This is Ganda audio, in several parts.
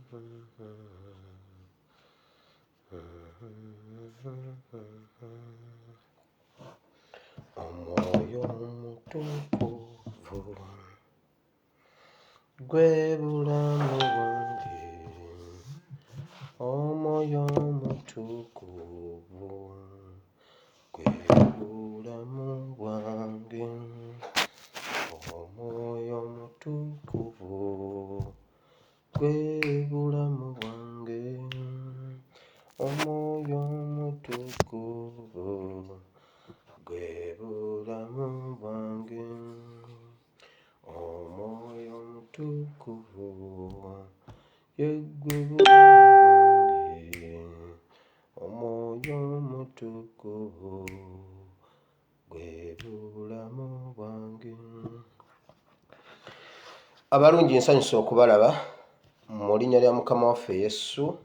Omwoyo omutukuvu gwe bulamu bwange, omwoyo omutukuvu gwe bulamu bwange, omwoyo omutukuvu gwe bulamu bwange, omwoyo omutukuvu gwe bulamu bwange, omwoyo omutukuvu ye gwe bulamu bwange, omwoyo omutukuvu gwe bulamu bwange. Abalungi, nsanyusa okubalaba mu linnya lya Mukama waffe Yesu.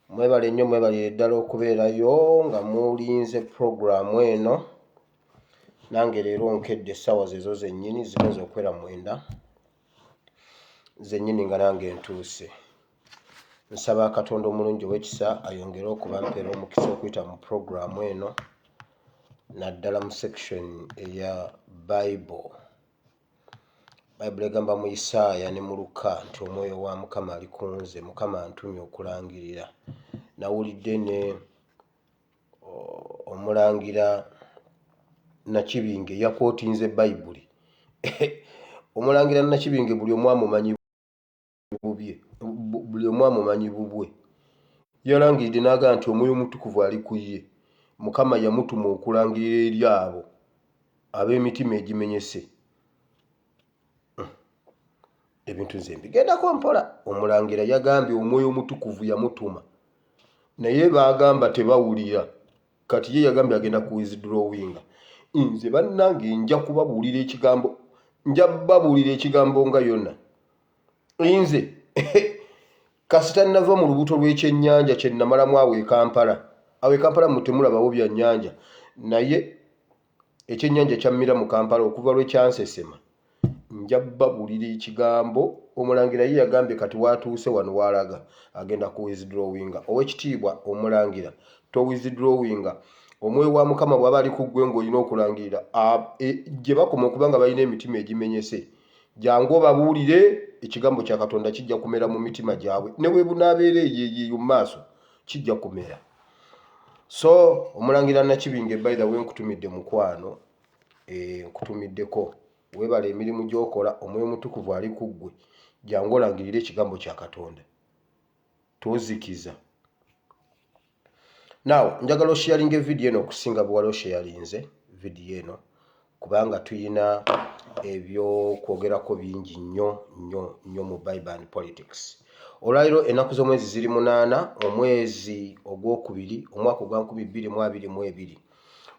Mwebale nnyo, mwebalire ddala okubeerayo nga mulinze puroguramu eno. Nange leero nkedde essaawa zezo zennyini zimaze okwera 9 zennyini nga nange ntuuse. Nsaba Katonda omulungi ow'ekisa ayongere okubampeera omukisa okuyita mu puroguramu eno, naddala mu section eya Bible. Bible egamba mu Isaaya ne mu Luka nti omwoyo wa Mukama ali ku nze, Mukama antumye okulangirira. Nawulidde ne omulangira Nakibinge yakootinze Bayibuli. Omulangira Nakibinge buli omu amumanyi bubye, buli omu amumanyi bubwe. Yalangiridde n'agamba nti omwoyo omutukuvu ali ku ye. Mukama yamutuma okulangirira eri abo ab'emitima egimenyese. Ebintu nze mbigendako mpola. Omulangira yagambye omwoyo omutukuvu yamutuma, naye bagamba tebawulira. Kati ye yagambye agenda ku withdrawing. Nze bannange nja kubabuulira ekigambo, nja babuulira ekigambo nga yonna. Nze kasita nava mu lubuto lw'ekyennyanja kye namalamu awo e Kampala. Awo e Kampala mutemulabawo bya nnyanja, naye ekyennyanja kyammira mu Kampala okuva lwe kyansesema. Nja babuulira ekigambo. Omulangira ye yagambye kati watuuse wano walaga agenda ku withdrawing. Owekitiibwa omulangira, to withdrawing. Omwoyo wa Mukama bw'aba ali ku ggwe ng'olina okulangirira gye bakoma okuba nga balina emitima egimenyese, jangu obabuulire ekigambo kya Katonda kijja kumera mu mitima gyabwe, ne bwe bunaabeera eyo mu maaso kijja kumera. So omulangira Nakibinge, by the way, nkutumidde mukwano, nkutumiddeko. Weebala emirimu gy'okola, omwoyo omutukuvu ali ku ggwe, jangu olangirire ekigambo kya Katonda, tozikiza. Now njagala osharinga video eno okusinga bwe wali osharinze video eno, kubanga tuyina ebyokwogerako bingi nnyo mu Bible and politics. Olwaliro ennaku z'omwezi ziri 8 omwezi ogwokubiri omwaka ogwa 2022.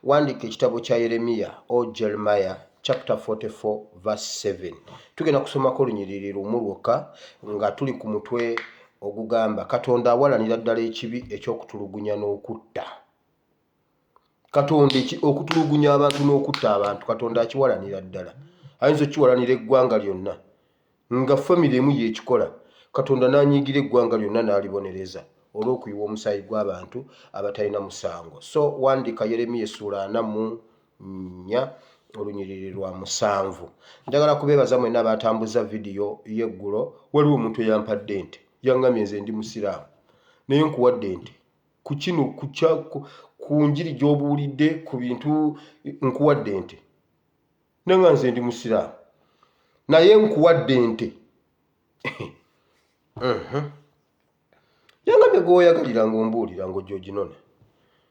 Wandika ekitabo kya Yeremiya o Jeremiah chapter 44 verse 7. Tugenda kusomako olunyiriri lumu lwokka nga tuli ku mutwe ogugamba Katonda awalanira ddala ekibi eky'okutulugunya n'okutta. Katonda okutulugunya abantu n'okutta abantu, Katonda akiwalanira ddala. Ayinza okiwalanira eggwanga lyonna nga family emu y'ekikola, Katonda n'anyiigira eggwanga lyonna n'alibonereza olw'okuyiwa omusaayi gw'abantu abatalina musango. So wandika Yeremiya essula 44 olunyiriri lwa 7. Njagala kubeebaza mwenna abatambuza video y'eggulo. Waliwo omuntu eyampadde ente, yangamye nze ndi musiraamu, naye nkuwadde ente ku kino ku njiri gy'obuulidde ku bintu, nkuwadde ente nenga nze ndi musiraamu, naye nkuwadde ente. Yangamye gw'oyagalira ng'ombuulira ng'ojjoginona.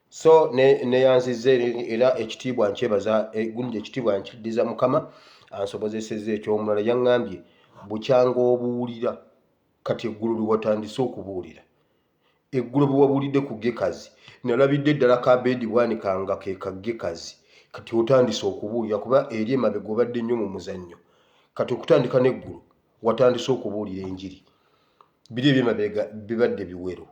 So neyanzize era ekitiibwa nkyebaza, gundi ekitiibwa nkiddiza Mukama ansobozesezza eky'omulala. Yaŋŋambye bukyanga obuwulira, kati eggulu lwe watandise okubuulira, eggulu bwe wabuulidde ku Gekazi, nalabidde ddala kabeedi bwanikanga ke ka Gekazi, kati otandise okubuulira kuba eri emabega obadde nnyo mu muzannyo. Kati okutandika n'eggulu watandise okubuulira enjiri, biri ebyemabega bibadde biwero.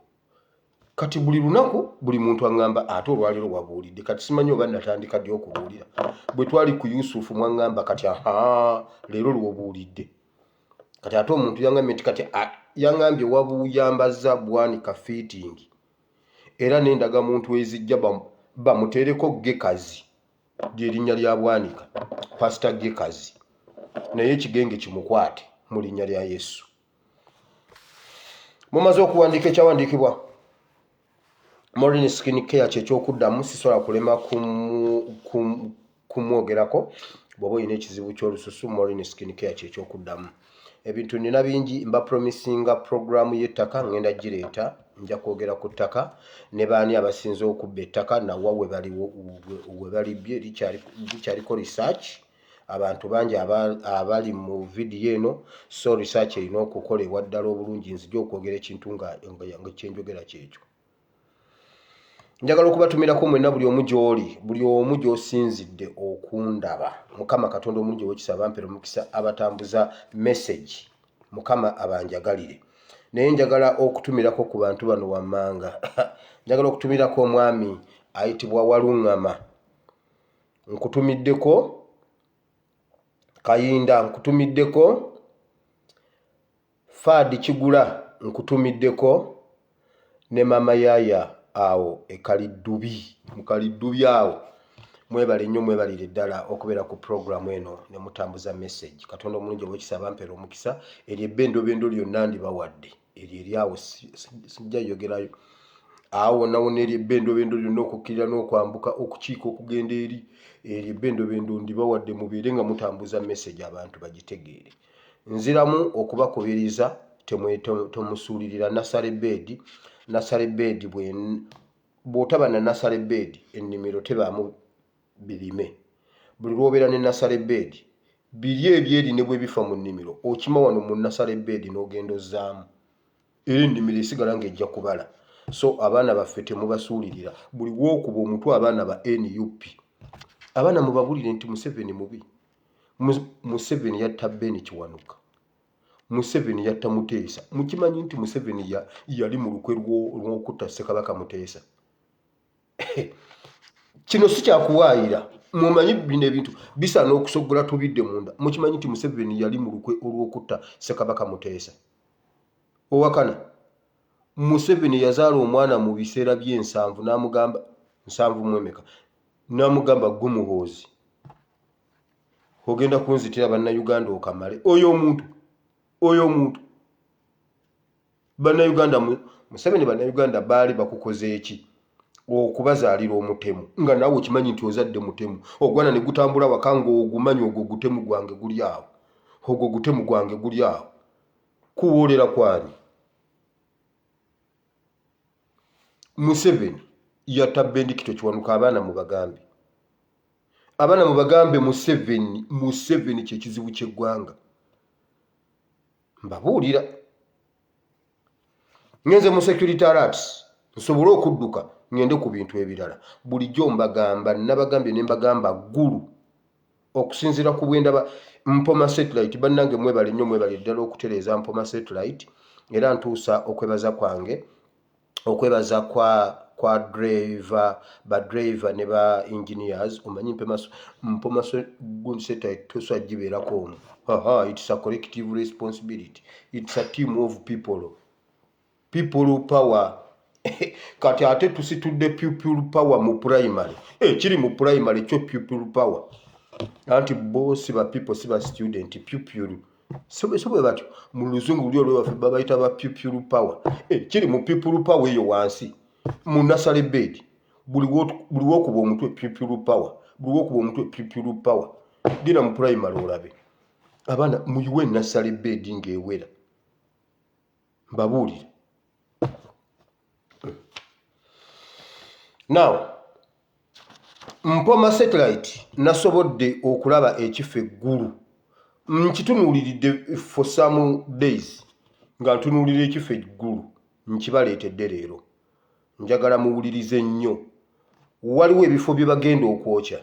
Kati buli lunaku buli muntu aŋŋamba ate olwaliro wabuulidde. Kati simanyi oba natandika ddi okubuulira. Bwe twali ku Yusufu mwaŋŋamba kati leero lw'obuulidde. kati ate omuntu yangambye nti kati yangambye wabuyambaza bwanika fitting era nendaga muntu ezijja bamutereko Gekazi lyerinnya lya bwanika Pastor Gekazi naye ekigenge kimukwate mu linnya lya Yesu. Mumaze okuwandiika ekyawandiikibwa Morning Skin Care ky'ekyokuddamu sisobola kulema kumwogerako bw'oba olina ekizibu ky'olususu. Morning Skin Care ky'ekyokuddamu. Ebintu nina bingi mba promisinga programu y'ettaka ngenda gireeta nja kwogera ku ttaka ne baani abasinze okubba ettaka nawa we balibye likyaliko research. Abantu bangi abali mu vidiyo eno so research erina okukolebwa ddala obulungi nzija okwogera ekintu nga kyenjogera kyekyo. Njagala okubatumirako mwenna buli omu gy'oli, buli omu gy'osinzidde okundaba. Mukama Katonda omulungi ow'ekisa mpera omukisa abatambuza message. Mukama abanjagalire. Naye njagala okutumirako ku bantu bano wammanga. Njagala okutumirako omwami ayitibwa Walungama. Nkutumiddeko Kayinda, nkutumiddeko Fadi Kigula, nkutumiddeko ne Mama Yaya awo Ekaliddubi. Mukaliddubi awo mwebale nnyo mwebalire ddala okubeera ku programu eno ne mutambuza message. Katonda omulungi ow'ekisa bampera omukisa eryo ebbendobendo lyonna ndibawadde eryo eryawo sijja yogerayo awo nawona eryo ebbendobendo lyonna okukkirira n'okwambuka okukiika okugenda eri eryo ebbendobendo ndibawadde mubeere nga mutambuza message abantu bagitegeere. Nziramu okubakubiriza temusuulirira nasale bed. Nasale bed bw'otaba na nasale bed ennimiro tebaamu birime. Buli lw'obeera ne nasale bed biri ebyeri ne bwe bifa mu nnimiro okima wano mu nasale bed n'ogenda ozzaamu era ennimiro esigala ng'ejja kubala. So abaana baffe temubasuulirira. Buli w'okuba omutwe abaana ba NUP abaana mubabulire nti Museveni mubi. Museveni yatta Beni Kiwanuka. Museveni yatta Muteesa. Mukimanyi nti Museveni yali mu lukwe lw'okutta Ssekabaka Muteesa. Kino si kyakuwaayira. Mumanyi bino ebintu bisaana okusogola tubidde munda. Mukimanyi nti Museveni yali mu lukwe olw'okutta Ssekabaka Muteesa. Owakana Museveni yazaala omwana mu biseera by'ensanvu n'amugamba 7 n'amugamba gwe muhoozi ogenda kunzitira bannayuganda okamale. Oyo omuntu bannayuganda Museveni bannayuganda baali bakukoze eki okubazaalira omutemu nga naawe okimanyi nti ozadde mutemu ogwana ne gutambula waka ng'ogumanyi ogwo gutemu gwange guli awo ogwo gutemu gwange guli awo kuwoolera kwani. Museveni yatta Bendikito Kiwanuka. Abaana mu bagambe Museveni kyekizibu ky'eggwanga. Mbabuulira ngenze mu security alerts nsobole okudduka ngende ku bintu ebirala. Bulijjo mbagamba nabagambye ne mbagamba ggulu okusinziira ku bwendaba Mpoma satellite. Bannange mwebale nnyo mwebale ddala okutereeza Mpoma satellite era ntuusa okwebaza kwange okwebaza kwa driver ne ba engineers. Omanyi Mpoma satellite tuusa gibeerako omu. It's a collective responsibility. It's a team of people power. Kati ate tusitudde pupil power mu primary. Kiri mu primary kyo pupil power. Anti boss ba people si ba student pupil. Sobe batyo mu luzungu lyo lwe baffe babayita ba pupil power. Kiri mu pupil power eyo wansi mu nasale bed. Buli wokuba omutwe pupil power. Dira mu primary olabe. Abaana muyiwe nasale bed ng'ewera. Mbabuulire. Now Mpoma satellite nasobodde okulaba ekifo eggulu. Nkitunuuliridde for some days nga ntunuulira ekifo eggulu nkibaleetedde leero. Njagala muwulirize nnyo. Waliwo ebifo bye bagenda okwokya.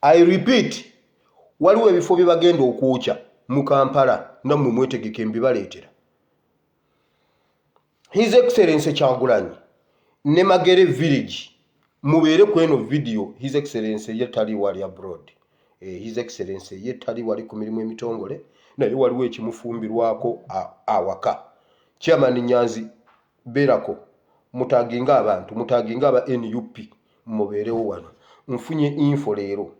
I repeat, waliwo ebifo bye bagenda okwokya mu Kampala nammwe mwetegeke mbibaleetera. His Excellency Kyagulanyi ne Magere Village mubeere ku eno video. His Excellency ye tali wali abroad. His Excellency ye tali wali ku mirimu emitongole naye waliwo ekimufumbirwako awaka. Chairman Nyanzi berako mutaginga abantu mutaginga aba NUP mubeerewo wano. Nfunye info leero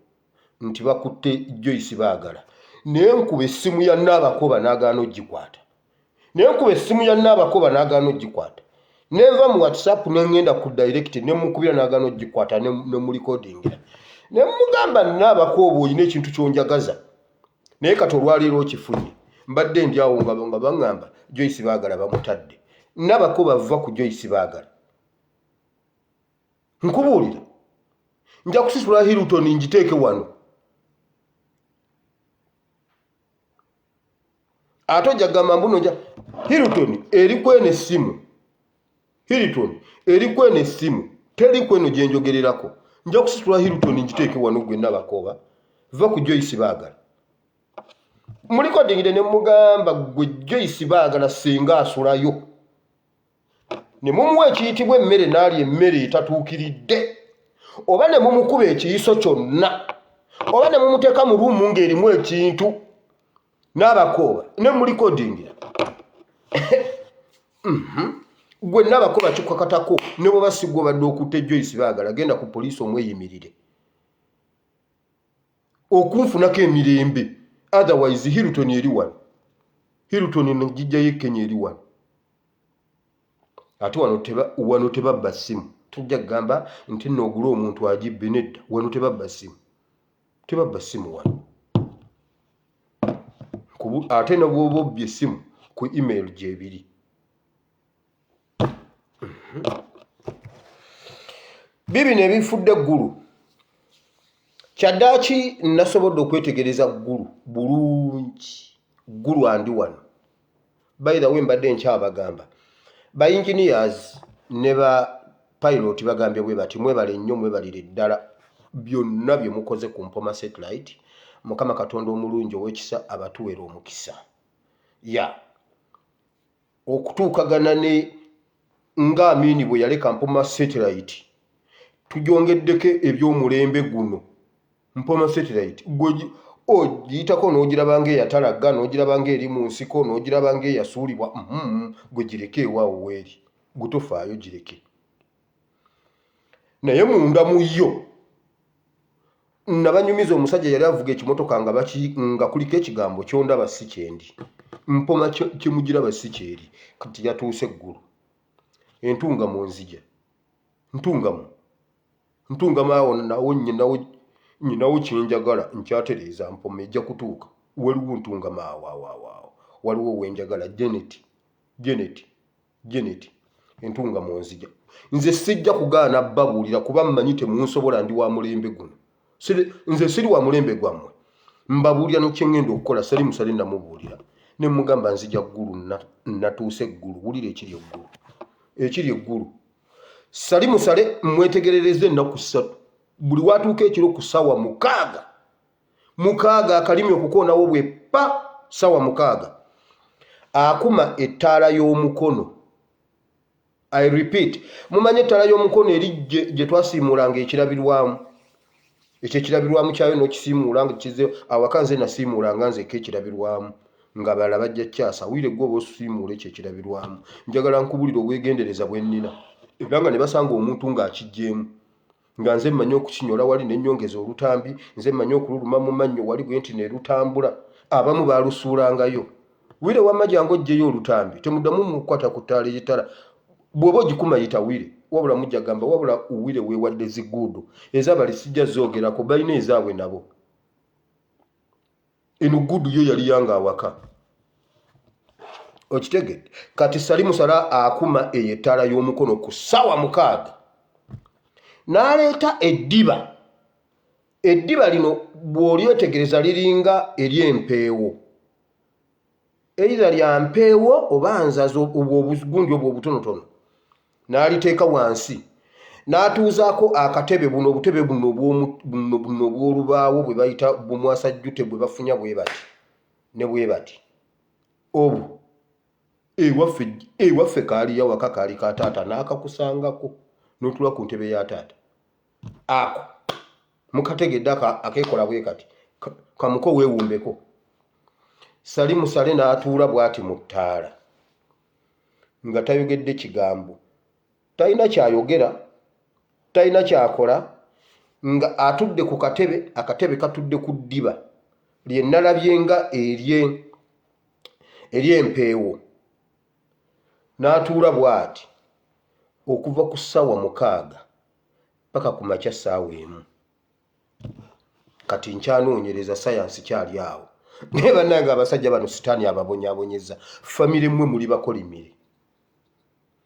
nti bakutte Joyce Baagala. Nenkuba essimu ya Naabakoba n'agaana ogikwata. Nenkuba essimu ya Naabakoba n'agaana ogikwata. Nenva mu WhatsApp nengenda ku direct nemukubira n'agaana ogikwata ne mu recordingira. Ne mugamba Naabakoba oyina ekintu kyonjagaza. Naye kati olwaleero okifunye. Mbadde ndyawo nga bangamba Joyce Baagala bamutadde. Naabakoba va ku Joyce Baagala. Nkubuulira. Nja kusisula Hilton njiteeke wano. Atoja gamba mbuno nja Hilton eri kwene simu. Hilton eri kwene simu. Teri kweno gye njogererako. Nja kusisula Hilton njiteeke wano gwe Naabakoba. Va ku Joyce Baagala. Muliko dingide ne mugamba gwe Joyce Baagala singa asulayo. Ne mumuwa ekiyitibwa emmere n'ali emmere etatuukiridde. Oba ne mumukuba ekiyiso kyonna. Oba ne mumuteeka mu ruumu ng'erimu ekintu. Naabakoba ne muliko dingira. Gwe Naabakoba kikwakatako ne bwe basigwa badde okutte Joyce Baagala genda ku poliisi omweyimirire. Okunfunako emirembe. Otherwise Hilton eri wano. Hilton njijjayo Kenya eri wano. Ate wano tebabba ssimu. Tujja kugamba nti n'ogula omuntu agibbe nedda. Wano tebabba ssimu. Tebabba ssimu wano. Ate ne bw'oba obbye essimu ku email gyebiri. Bibi ne bifudde eggulu. Kyaddaaki nasobodde okwetegereza ggulu bulungi. Ggulu andi wano. By the way mbadde nkyabagamba. Ba engineers ne ba pilot bagambye bwe bati mwebale nnyo mwebalire ddala byonna bye mukoze ku Mpoma satellite. Mukama Katonda omulungi ow'ekisa abatuwera omukisa. Okutuukagana ne nga Amini bwe yaleka Mpoma satellite. Tujongeddeko eby'omulembe guno. Mpoma satellite ogiyitako n'ogirabanga eyatalaga n'ogirabanga eri mu nsiko n'ogirabanga eyasuulibwa. Gwe gireke ewaawo weeri. Gutofaayo gireke. Naye munda mu yo nabanyumiza omusajja yali avuga ekimotoka nga kuliko ekigambo kyondaba si kyendi. Mpoma kyemugiraba si kyeri. Kati yatuuse eggulu. Entunga mu nzija. Ntungamu awo nawo nyinawo kyenjagala nkyatereeza Mpoma ejja kutuuka. Waliwo ntungamu awo. Waliwo wenjagala Janet. Entunga mu nzija. Nze sijja kugaana babuulira kuba mmanyi temunsobola ndi wa mulembe guno. Nze siri wa mulembe gwammwe. Mbabuulira n'ekyengenda okukola sali musale namubuulira. Ne mugamba nzija ggulu natuuse eggulu. Wulira ekiri eggulu. Sali musale mwetegerereze ennaku 3. Buli watuuka ekiro ku ssaawa 6 akalimi okukoonawo bwe pa ssaawa 6 akuma ettaala y'omukono. I repeat, mumanye ettaala y'omukono eri gye twasiimulanga ekirabirwamu. Ekirabirwamu kyayo n'okisiimulanga kize awaka nze nasiimulanga nzeko ekirabirwamu nga balala bajja kyasa wire gwe oba osiimula ekirabirwamu. Njagala nkubulira obwegendereza bwe nnina. Era nga ne basanga omuntu ng'akijjeemu. Nga nze mmanyi okukinyola wali n'ennyongeza olutambi, nze mmanyi okululuma mu mannyo wali bwe nti ne lutambula. Abamu baalusuulangayo. Wire wamma jangu oggyeyo olutambi. Temuddamu mukwata ku ttaala ey'ettala. Bw'oba ogikumayita wire wabula mujja gamba wabula wire weewadde ziguudo ez'abali sijja zoogerako balina ezaabwe nabo. Eno guudu yo yali yanga awaka. Okitegedde. Kati sali musala akuma eyettaala y'omukono ku ssaawa 6 n'aleeta eddiba. Eddiba lino bw'olyetegereza liringa ery'empeewo. Either lya mpeewo oba nzazo obugundi obwo obutonotono. N'aliteeka wansi. N'atuuzaako akatebe buno obutebe buno obw'olubaawo bwe bayita bumwasajjute bwe bafunya bwe bati. Ne bwe bati. Obu. Ewaffe kaali yawaka kaali ka taata n'akakusangako. N'otula ku ntebe ya taata. Ako. Mukategedde akeekola bwe kati. Kamuko weewumbeko. Salimu Sale n'atuula bw'ati mu ttaala nga tayogedde kigambo, talina kyayogera, talina kyakola, nga atudde ku katebe, akatebe katudde ku ddiba lye nalabye nga ery'empeewo. N'atuula bw'ati okuva ku ssaawa 6 paka ku makya ssaawa 1. Kati nkyanoonyereza sayansi kyali awo. Naye bannange abasajja bano sitaani ababonyaabonyeza. Famire mmwe muli bakolimire.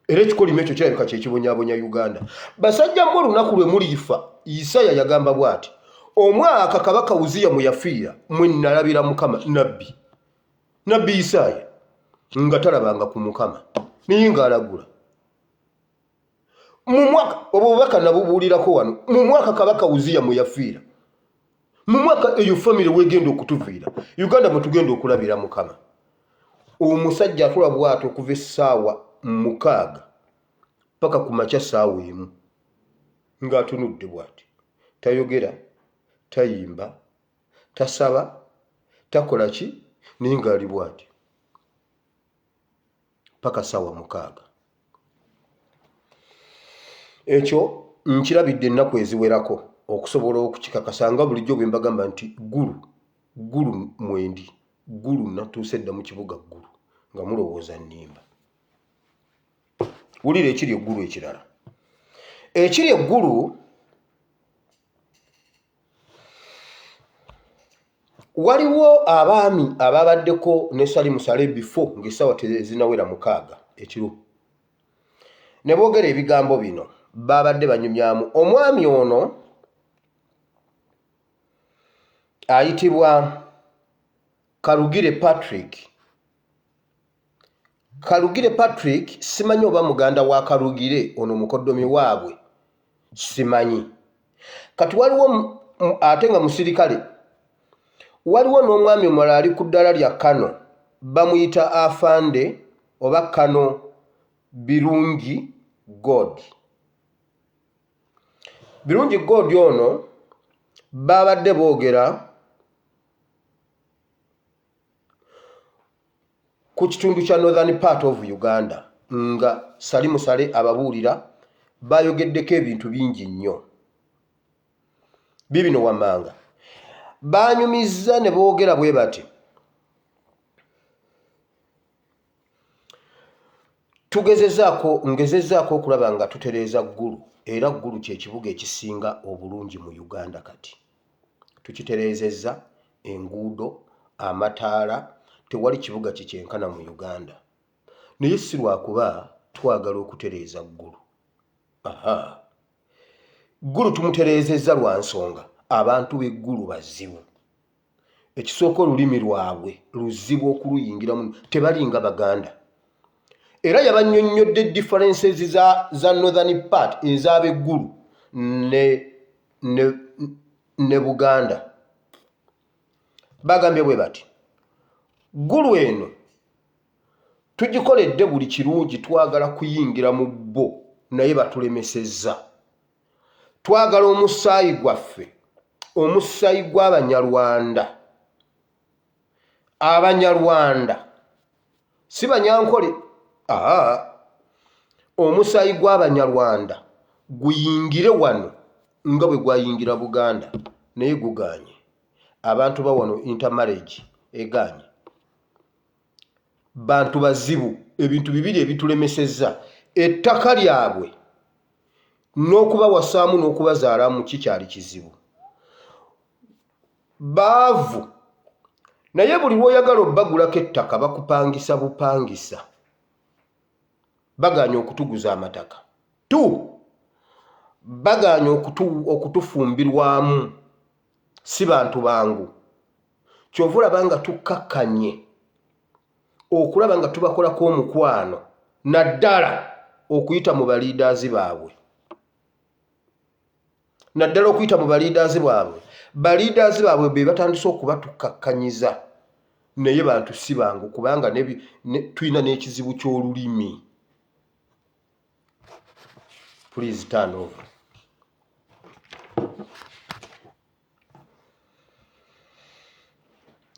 Era ekikolimo ekyo kirabika kyekibonyaabonya Uganda. Basajja mmwe olunaku lwe mulifa, Isaaya yagamba bw'ati, omwaka Kabaka Uzziya mwe yafiira mwe nalabira Mukama Nabbi Isaaya nga talabanga ku Mukama naye ng'alagula. Mu mwaka obubaka nabubuulirako wano, mu mwaka Kabaka Uzziya mwe yafiira, mu mwaka eyo famire wegenda okutuviira, Uganda mwe tugenda okulabira Mukama. Omusajja atula bw'ati okuva essaawa 6 paka ku makya ssaawa 1 ng'atunudde bw'ati, tayogera, tayimba, tasaba, takola ki, naye ng'ali bw'ati paka ssaawa 6. Ekyo nkirabidde ennaku eziwerako okusobola okukikakasa nga bulijjo bwe mbagamba nti ggulu mwendi, ggulu natuuse dda mu kibuga ggulu nga mulowooza nnimba. Wulira ekiri eggulu ekirala. Ekiri eggulu waliwo abaami ababaddeko ne Salimu Sale before ng'essaawa tezinawera 6 ekiro. Ne boogera ebigambo bino babadde banyumyamu. Omwami ono ayitibwa Kalugire Patrick. Kalugire Patrick simanyi oba muganda wa Kalugire ono mukoddomi waabwe, simanyi. Kati waliwo ate nga musirikale, waliwo n'omwami omulala ali ku ddala lya Kano, bamuyita Afande oba Kano Birungi God. Birungi God ono babadde boogera ku kitundu kya northern part of Uganda nga Salimu Sale ababuulira, bayogeddeko ebintu bingi nnyo. Bibino wammanga banyumizza ne boogera bwe bati, ngezezaako okulaba nga tutereeza ggulu, era ggulu kye kibuga ekisinga obulungi mu Uganda. Kati tukitereezezza enguudo, amataala, tewali kibuga kikyenkana mu Uganda. Naye si lwakuba twagala okutereeza ggulu. Ggulu tumutereezezza lwa nsonga abantu b'eggulu bazibu. Ekisooka olulimi lwabwe luzibu okuluyingiramu, tebalinga Baganda. Era yabannyonnyodde differences za northern part ez'ab'eggulu ne Buganda. Bagambye bwe bati, ggulu eno tugikoledde buli kirungi, twagala kuyingira mu bo naye batulemesezza. Twagala omusaayi gwaffe, omusaayi gw'Abanyarwanda. Abanyarwanda si Banyankole. Omusaayi gw'Abanyarwanda guyingire wano nga bwe gwayingira Buganda, naye guganye. Abantu ba wano intermarriage eganye. Bantu bazibu, ebintu bibiri ebitulemesezza. Ettaka lyabwe n'okubawasaamu n'okubazaalamu kikyali kizibu. Baavu, naye buli lw'oyagala obbagulako ettaka bakupangisa bupangisa. Baganya okutuguza amataka. Baganya okutufumbirwamu. Si bantu bangu. Kyova olaba nga tukkakkanye okulaba nga tubakolako omukwano, naddala okuyita mu baliidaazi baabwe. Naddala okuyita mu baliidaazi baabwe. Baliidaazi baabwe be batandise okubatukakkanyiza. Naye bantu si bangu kubanga tulina n'ekizibu ky'olulimi. Please turn over.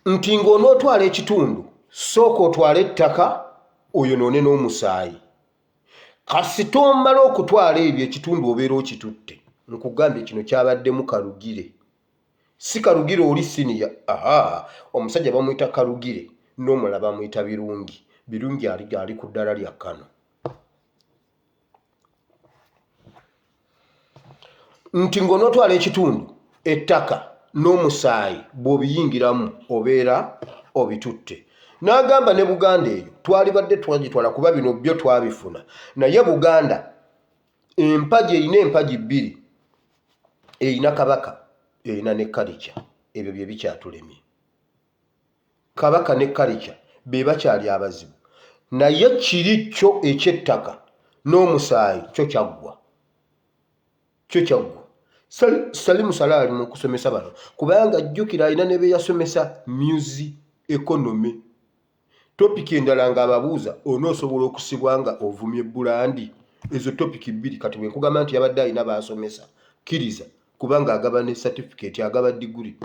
nti ng'onootwala ekitundu sooka otwala ettaka oyonoone n'omusaayi. Kasita omala okutwala ebyo ekitundu obeera okitutte. Nkugambye kino kyabaddemu Kalugire. Si Kalugire oli siniya. Omusajja bamuyita Kalugire n'omulala bamuyita Birungi. Birungi ali ku ddala lya Kano. Nti ng'onootwala ekitundu ettaka n'omusaayi bw'obiyingiramu obeera obitutte. N'agamba ne Buganda eyo twalibadde twagitwala kuba bino byo twabifuna. Naye Buganda empagi erina empagi bbiri. Erina Kabaka, erina ne Kalica. Ebyo bye bikyatulemye. Kabaka ne Kalica be bakyali abazibu. Naye kiri kyo eky'ettaka n'omusaayi kyo kyaggwa. Kyo kyaggwa. Salimu Salaali mu kusomesa bano kubanga jjukira alina ne be yasomesa music economy. Topiki endala ng'ababuuza onoosobola okusibwa nga ovumye Bulandi. Ezo topiki bbiri kati bwe nkugamba nti yabadde alina baasomesa kkiriza kubanga agaba ne certificate agaba diguri.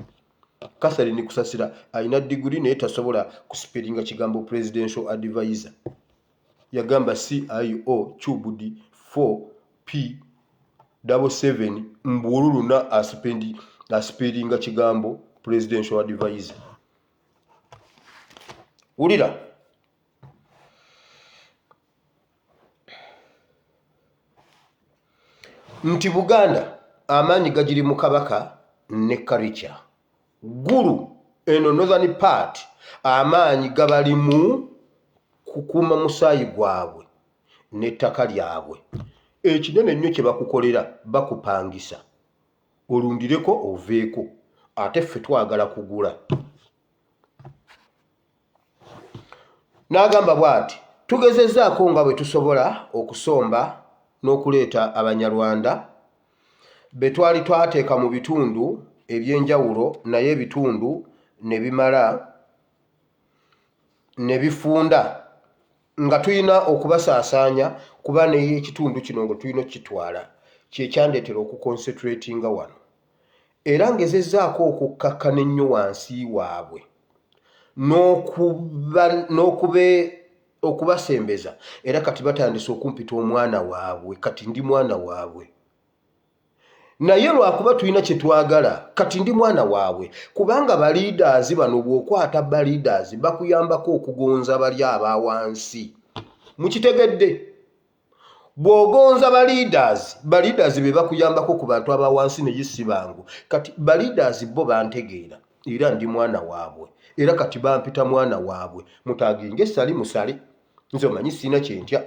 Kasarine Kusasira alina diguri naye tasobola kuspellinga kigambo presidential advisor. Yagamba CIO Chubudi 4P77 mbululu na aspellinga kigambo presidential advisor. Ulira nti Buganda amaanyi gagiri mu Kabaka ne Kalica. Gulu eno northern part amaanyi gabali mu kukuuma musaayi gwabwe n'ettaka lyabwe. Ekinene nnyo kye bakukolera bakupangisa olundireko oveeko ate ffe twagala kugula. N'agamba bw'ati tugezezzaako nga bwe tusobola okusomba n'okuleeta Abanyarwanda be twali twateeka mu bitundu eby'enjawulo naye ebitundu ne bimala ne bifunda nga tulina okubasaasaanya kuba naye ekitundu kino nga tulina okukitwala kyekyandeetera okuconcentratinga wano. Era ngezezzaako okukkakkana ennyo wansi waabwe okubasembeza era kati batandise okumpita omwana waabwe kati ndi mwana waabwe. Naye lwakuba tulina kye twagala kati ndi mwana waabwe kubanga baliidaazi bano bw'okwata baliidaazi bakuyambako okugonza bali abawansi. Mukitegedde? Bw'ogonza baliidaazi be bakuyambako ku bantu abawansi naye si bangu. Kati baliidaazi bo bantegeera era ndi mwana waabwe era kati bampita mwana waabwe. Mutaaginge sali musale nze omanyi sina kyentya.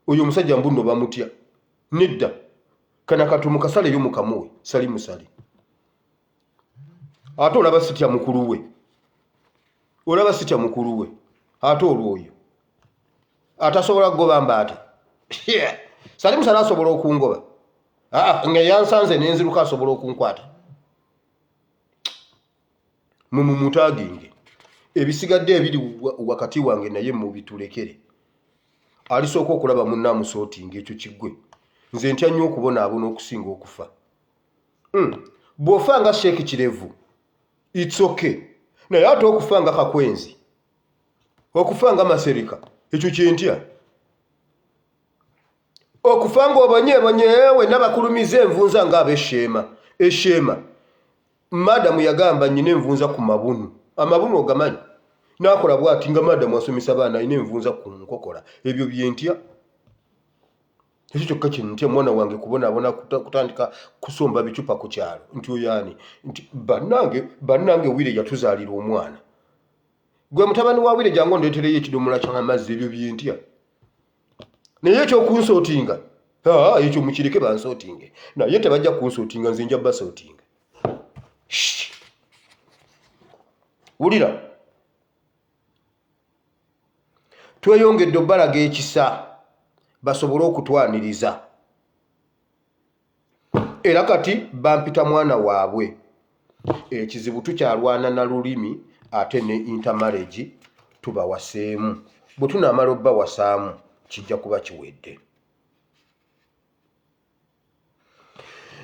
Oyo omusajja mbuno bamutya nedda kana katumu kasaleyo mukamuwe sali musale. Ate olaba sitya mukulu we, olaba sitya mukulu we ate olwoyo atasobola kugoba mbaata. Sali musale asobola okungoba nga yansanze n'enziruka asobola okunkwata. Mumutaaginge ebisigadde ebiri wakati wange naye mubitulekere. Alisooka okulaba munnaamusootinga ekyo kiggwe. Nze ntya nnyo okubonaabona okusinga okufa. Bw'ofa nga Sheikh Kirevu it's okay. Naye ate okufa nga Kakwenzi, okufa nga Maserika, ekyo kyentya. Okufa ng'obonyeebonye we n'abakulumiza envunza ng'ab'Esheema. Esheema madamu yagamba nnyina envunza ku mabunu. Amabunu ogamanyi? N'akola bw'ati nga madamu asomesa baana alina envunza ku nkokola. Ebyo byentya. Ekyo kyokka kyentya mwana wange kubonaabona kutandika kusomba bicupa ku kyalo nti oyaani nti bannange Wire yatuzaalira omwana. Gwe mutabani wa Wire jangu ondeetereyo ekidomola ky'amazzi. Ebyo byentya. Naye ekyokunsootinga ekyo mukireke bansootinge. Naye tebajja kunsootinga nze nja basootinga. Wulira tweyongedde obbalaga ekisa basobole okutwaniriza era kati bampita mwana waabwe. Ekizibu tukyalwana na lulimi ate ne intermarriage tubawaseemu. Bwe tunaamala obbawasaamu kijja kuba kiwedde.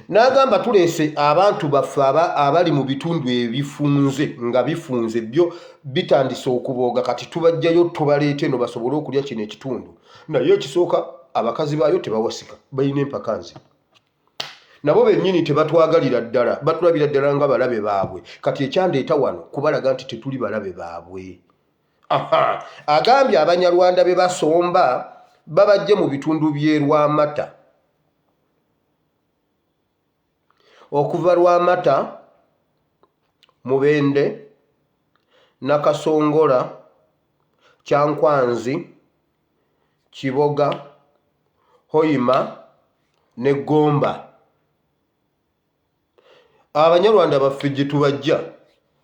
n'agamba tuleese abantu baffe abali mu bitundu ebifunze nga bifunze byo bitandise okubooga kati tubajjayo tubaleete eno basobole okulya kino ekitundu naye ekisooka abakazi baayo tebawasika balina empaka nzi nabo bennyini tebatwagalira ddala batulabira ddala nga balabe baabwe kati ekyandeeta wano kubalaga nti tetuli balabe baabwe agambye abanyarwanda be basomba babajje mu bitundu by'e Lwamata okuva Lwamata Mubende Nakasongola Kyankwanzi Kiboga Hoima ne Gomba abanyarwanda baffe gye tubajja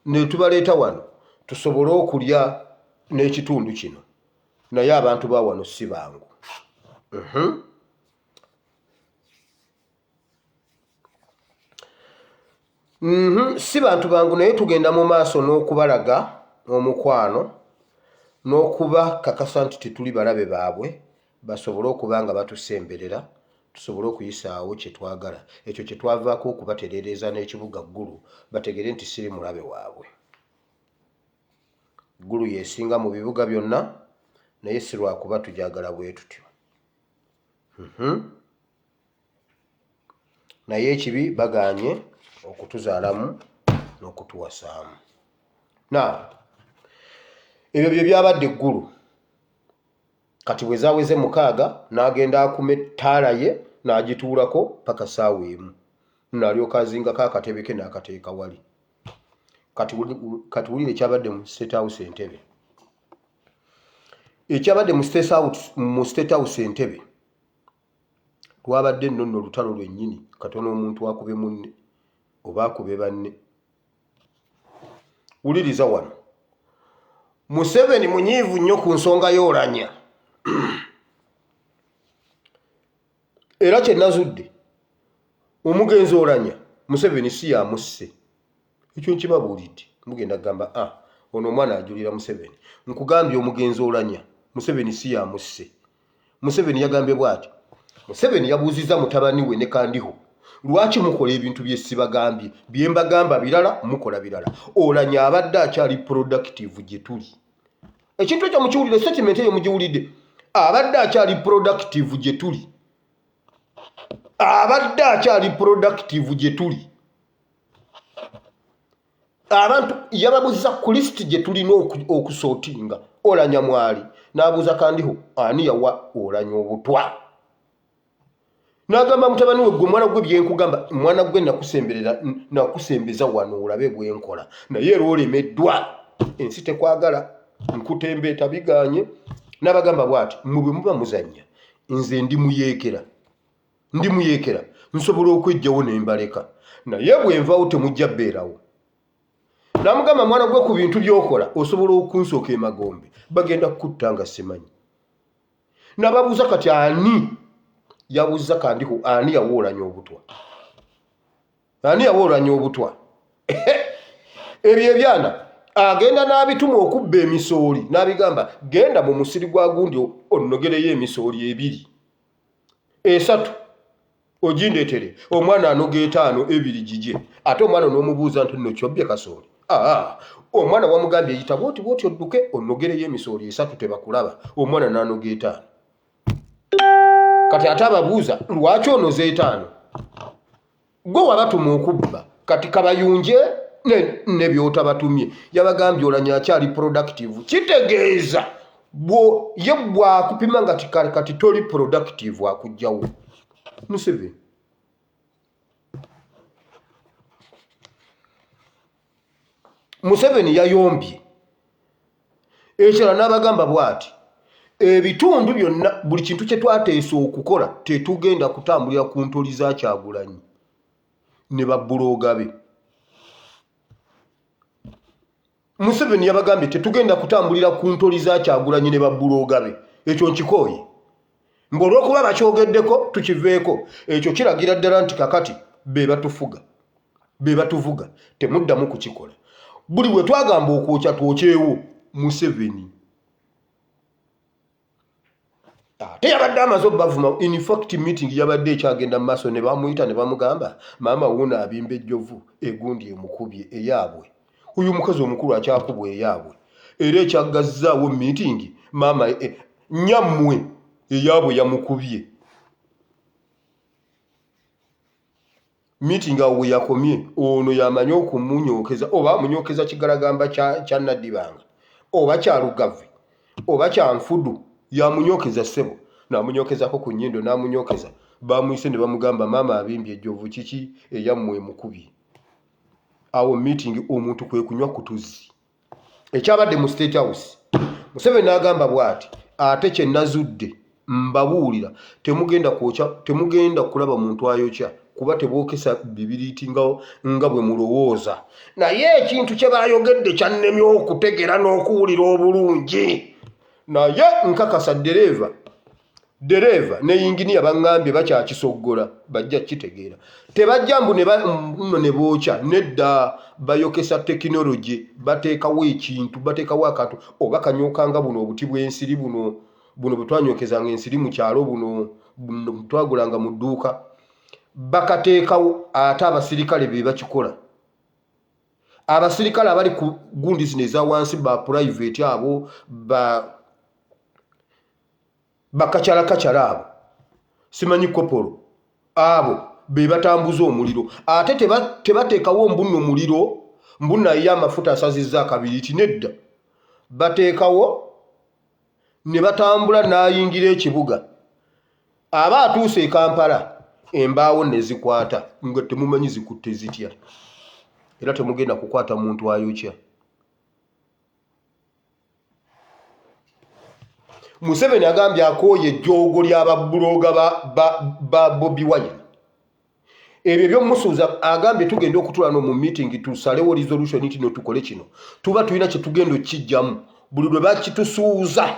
ne tubaleeta wano tusobole okulya n'ekitundu kino naye abantu ba wano si bangu si bantu bangu naye tugenda mu maaso n'okubalaga omukwano n'okuba kakasa nti tetuli balabe baabwe basobole okuba nga batusemberera tusobole okuyisaawo kye twagala ekyo kye twavaako okubatereereza n'ekibuga ggulu bategere nti siri mulabe waabwe ggulu yeesinga mu bibuga byonna naye si lwakuba tujagala bwe tutyo naye ekibi bagaanye okutuzaalamu n'okutuwasaamu ebyo bye byabadde eggulu kati bwe zaaweze 6 n'agenda akuma ettaala ye n'agituulako paka ssaawa emu n'alyoka azingako akatebe ke n'akateeka wali kati wulire ekyabadde mu State House Entebbe ekyabadde mu State House Entebbe lwabadde nno olutalo lwennyini katono omuntu akube munne oba akube banne wuliriza wano Museveni munyiivu nnyo ku nsonga y'Olanya era kye nazudde omugenzi Olanya Museveni si yamusse ekyo nkibabuulidde mugenda kugamba ono omwana ajulira Museveni nkugambye omugenzi Olanya Museveni si yamusse Museveni yagambye bw'ati Museveni yabuuzizza mutabani we ne Kandiho lwaki mukola ebintu bye sibagambye bye mbagamba birala mukola birala Olanya abadde akyali productive gye tuli ekintu ekyo mukiwulire statement eyo mugiwulidde abadde akyali productive gye tuli abadde akyali productive gye tuli abantu yababuuza ku list gye tulina okusootinga Olanya mwali n'abuuza Kandiho ani yawa Olanya obutwa n'agamba mutabani we gwe mwana gwe byenkugamba mwana gwe nakusembeza wano olabe bwenkola naye era olemeddwa ensi tekwagala nkutembeeta biganye n'abagamba bw'ati mube muba muzannya nze ndi muyeekera nsobola okwejjawo ne mbaleka naye bwenvaawo temujja bbeerawo n'amugamba mwana gwe ku bintu by'okola osobola okunsooka emagombe bagenda kukutta nga simanyi n'ababuuza kati ani yabuuza Kandiho ani yawa Olanya obutwa ebyo ebyana agenda n'abituma okubba emisooli n'abigamba genda mu musiri gwa gundi onnogereyo emisooli 2 3 ogindeetere omwana anoga 5 2 gije ate omwana n'omubuuza nti nno kyobbye kasooli omwana wamugambye eyita bwoti odduke onnogereyo emisooli 3 tebakulaba omwana n'anoga 5 kati ate ababuuza lwaki onoze 5 gwe wabatuma okubba kati kabayunje ne by'otabatumye yabagambye Olanya akyali productive kitegeeza ye bwakupima nga kati toli productive akujjawo Museveni yayombye ekirala n'abagamba bw'ati ebitundu byonna buli kintu kye twateesa okukola tetugenda kutambulira ku ntoli za Kyagulanyi ne babbulooga be Museveni yabagambye tetugenda kutambulira ku ntoli za Kyagulanyi ne babbulooga be ekyo nkikooye ng'olw'okuba bakyogeddeko tukiveeko ekyo kiragira ddala nti kakati be batuvuga temuddamu kukikola buli bwe twagamba okwokya twokyewo Museveni teyabadde amaze obavuma. In fact meeting yabadde ekyagenda mu maaso ne bamuyita ne bamugamba maama wuuna abimba ejjovu egundi emukubye eyaabwe. Uyu mukazi omukulu akyakubwa eyaabwe. Era ekyaggazaawo meeting maama nyammwe eyaabwe yamukubye. Meeting awo yakomye ono yamanyi okumunyokeza oba amunyokeza kigalagamba kya Naddibanga oba kya Lugave oba kya Nfudu yamunyokeza ssebo n'amunyokezako ku nnyindo n'amunyokeza bamuyise ne bamugamba maama abimbye ejjovu kiki eyammwe emukubye. Awo meeting omuntu kwe kunywa kutuzi. Ekyabadde mu State House Museveni n'agamba bw'ati ate kye nazudde mbabuulira temugenda kulaba muntu ayokya kuba tebookesa bibiriiti nga bwe mulowooza. Naye ekintu kye baayogedde kyannemye okutegeera n'okuwulira obulungi. Naye nkakasa dereva ne yinginiya baŋŋambye bakyakisoggola bajja kitegeera. Tebajja mbu ne bookya nedda bayokesa tekinologi bateekawo ekintu bateekawo akantu oba kanyookanga buno obuti bw'ensiri buno bwe twanyokezanga ensiri mu kyalo buno twagulanga mu dduuka bakateekawo ate abasirikale be bakikola. Abasirikale abali ku gundi zino eza wansi ba private abo bakakyala abo simanyi kopolo abo be batambuza omuliro ate tebateekawo mbuno omuliro mbunaye amafuta asazizza akabiriti nedda bateekawo ne batambula n'ayingira ekibuga aba atuuse e Kampala embaawo ne zikwata nga temumanyi zikutte zitya era temugenda kukwata muntu ayokya. Museveni agambye akooye ejjoogo ly'ababuloga ba Bobi Wine. Ebyo by'omusuuza agambye tugenda okutulana mu meeting tusalewo resolution nti no tukole kino tuba tulina kye tugenda okijjamu buli lwe bakitusuuza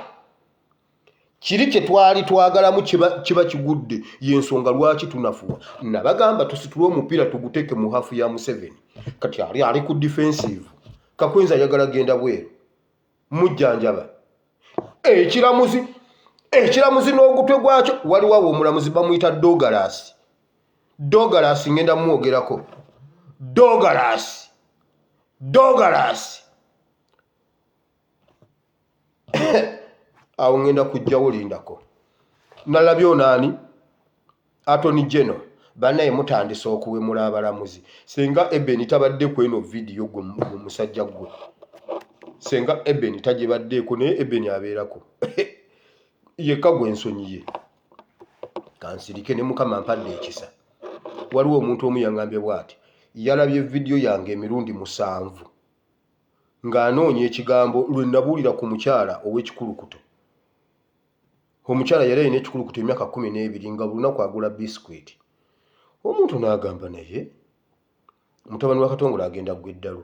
kiri kye twali twagalamu kiba kigudde y'ensonga lwaki tunafuwa. Nabagamba tusitule omupiira tuguteeke mu hafu ya Museveni kati ali ku defensive Kakwenzi ayagala genda bweru mujjanjaba ekiramuzi n'ogutwe gwakyo waliwo awo omulamuzi bamuyita Douglas ngenda mwogerako Douglas awo ngenda kujjawo lindako. Nalabye onaani Attorney General banaye mutandise okuwemula abalamuzi senga Eben tabadde ku eno video gwe musajja gwe senga Eben tagibaddeeko naye Eben abeerako yekka gwe ensonyi ye kansirike ne Mukama mpadde ekisa. Waliwo omuntu omu yangambye bw'ati yalabye video yange emirundi 7 ng'anoonya ekigambo lwe nabuulira ku mukyala ow'ekikulukuto. Omukyala yali alina ekikulukuto emyaka 12 nga buli lunaku agula biscuit. Omuntu n'agamba naye mutabani wa Katongola agenda gw'eddalu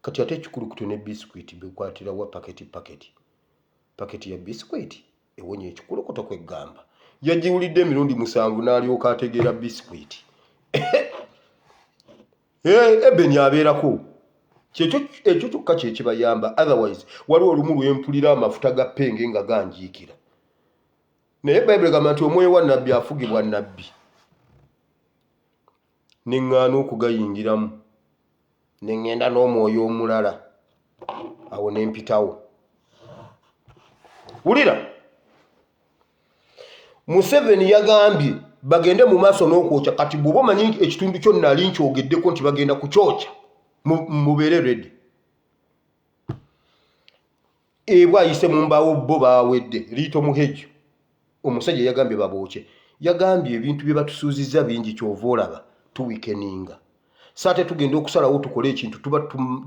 kati ate ekikulukuto ne biscuit bikwatira wa paketi ya biscuit ewonya ekikulukuto kweggamba. Yagiwulidde emirundi 7 n'alyoka ategeera biscuit. Eben abeerako ekyo kyokka kye kibayamba otherwise waliwo olumu lwempulira amafuta ga penge nga ganjiikira. Naye Bayibuli egamba nti omwoyo wa nnabbi afugibwa nnabbi neŋŋaana okugayingiramu ne ŋŋenda n'omwoyo omulala awo ne mpitawo. Wulira Museveni yagambye bagende mu maaso n'okwokya kati bw'oba omanyi nti ekitundu kyo nali nkyogeddeko nti bagenda kukyokya mubeere ready. Bw'ayise mu mbaawo bo baawedde liito muhejjo omusajja yagambye babookye yagambye ebintu bye batusuuzizza bingi kyova olaba tuwikeninga saate tugenda okusalawo tukole ekintu tuba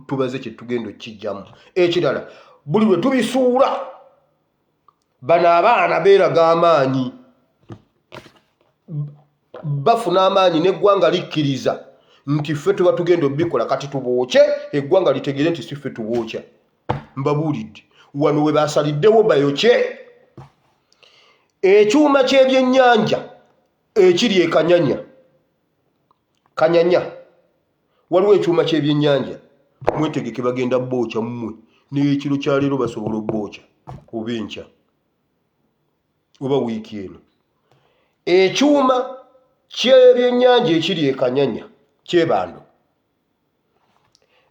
tubaze kye tugenda okijjamu. Ekirala buli lwe tubisuula bano abaana beeraga amaanyi bafuna amaanyi n'eggwanga likkiriza nti ffe tuba tugenda obikola kati tubookye eggwanga litegere nti si ffe tubookya. Mbabuulidde wano we basaliddewo bayokye ekyuma ky'ebyennyanja ekiri e Kanyanya waliwo ekyuma ky'ebyennyanja mwetegeke bagenda bookya mmwe n'ekiro kya leero basobola obbookya oba enkya. oba wiiki eno. Ekyuma ky'ebyennyanja ekiri e Kanyanya kyebando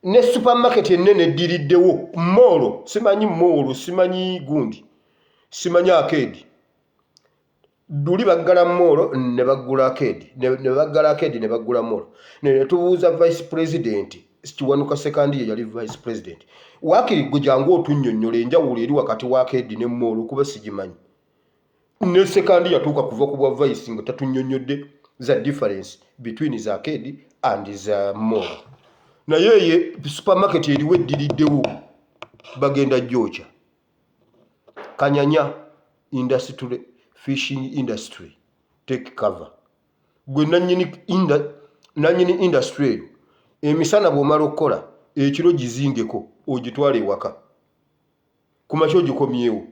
ne supermarket ennene eddiriddewo moolo, simanyi moolo, simanyi gundi, simanyi akeedi. Duli baggala moolo ne baggula akeedi, ne baggala akeedi ne baggula moolo. Ne tubuuza vice president Kiwanuka Sekandi ye yali vice president. Waakiri gwe jangu otunnyonnyola enjawulo eri wakati wa akeedi ne moolo kuba sigimanyi. Ne Sekandi yatuuka kuva ku bwa vice nga tatunnyonnyodde za difference between za akeedi and za moolo. Naye ye supermarket eriwo eddiriddewo bagenda Georgia. Kanyanya industry, fishing industry take cover. Gwe nannyini industry eyo emisana bw'omala okukola ekiro gizingeko ogitwale ewaka. Ku makya ogikomyewo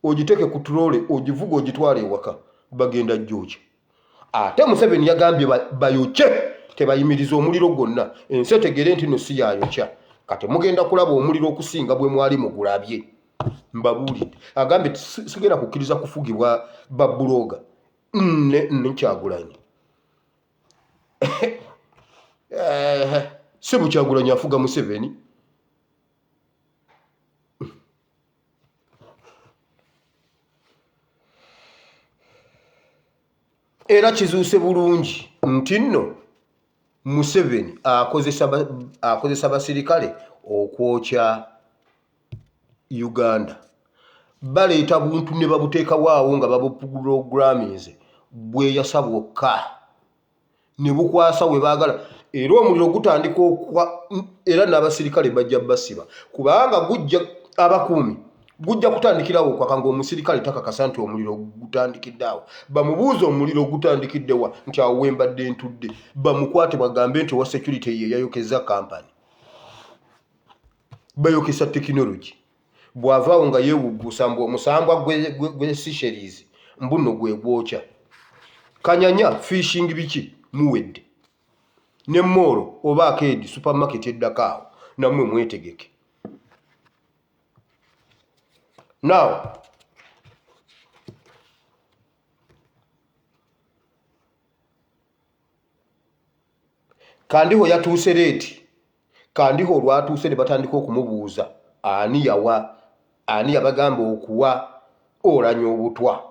ogiteeke ku tuloole ogivuga ogitwale ewaka. Bagenda Georgia. Ate Museveni yagambye bayokye tebayimiriza omuliro gwonna. Ensi etegere nti no si yayokya. Kati mugenda kulaba omuliro okusinga bwe mwali mugulabye. Mbabuulidde. Agambye sigenda kukkiriza kufugibwa babbuloga ne Kyagulanyi. Si Kyagulanyi afuga Museveni. Era kizuuse bulungi nti nno Museveni akozesa basirikale okwokya Uganda. Baleeta buntu ne babuteeka waawo nga babuprogramize bweyasa bwokka ne bukwasa we baagala. Era omuliro gutandika era n'abasirikale bajja basiba kubanga gujja abakuumi gujja kutandikirawo okwaka ng'omusirikale takakasa nti omuliro gutandikidde awo. Bamubuuza omuliro gutandikiddewa nti awo wembadde ntudde. Bamukwate bagambe nti owa security ye yayokeza kampani. Bayokesa tekinologi. Bw'avaawo nga yeewuggusa mbu omusambwa gwe Seychelles mbuno gwe gwokya. Kanyanya fishing biki muwedde. Ne moolo oba akeedi supermarket eddakaawo nammwe mwetegeke. Now, Kandiho yatuuse leeti. Kandiho olwatuuse ne batandika okumubuuza ani yabagamba okuwa Oulanya obutwa.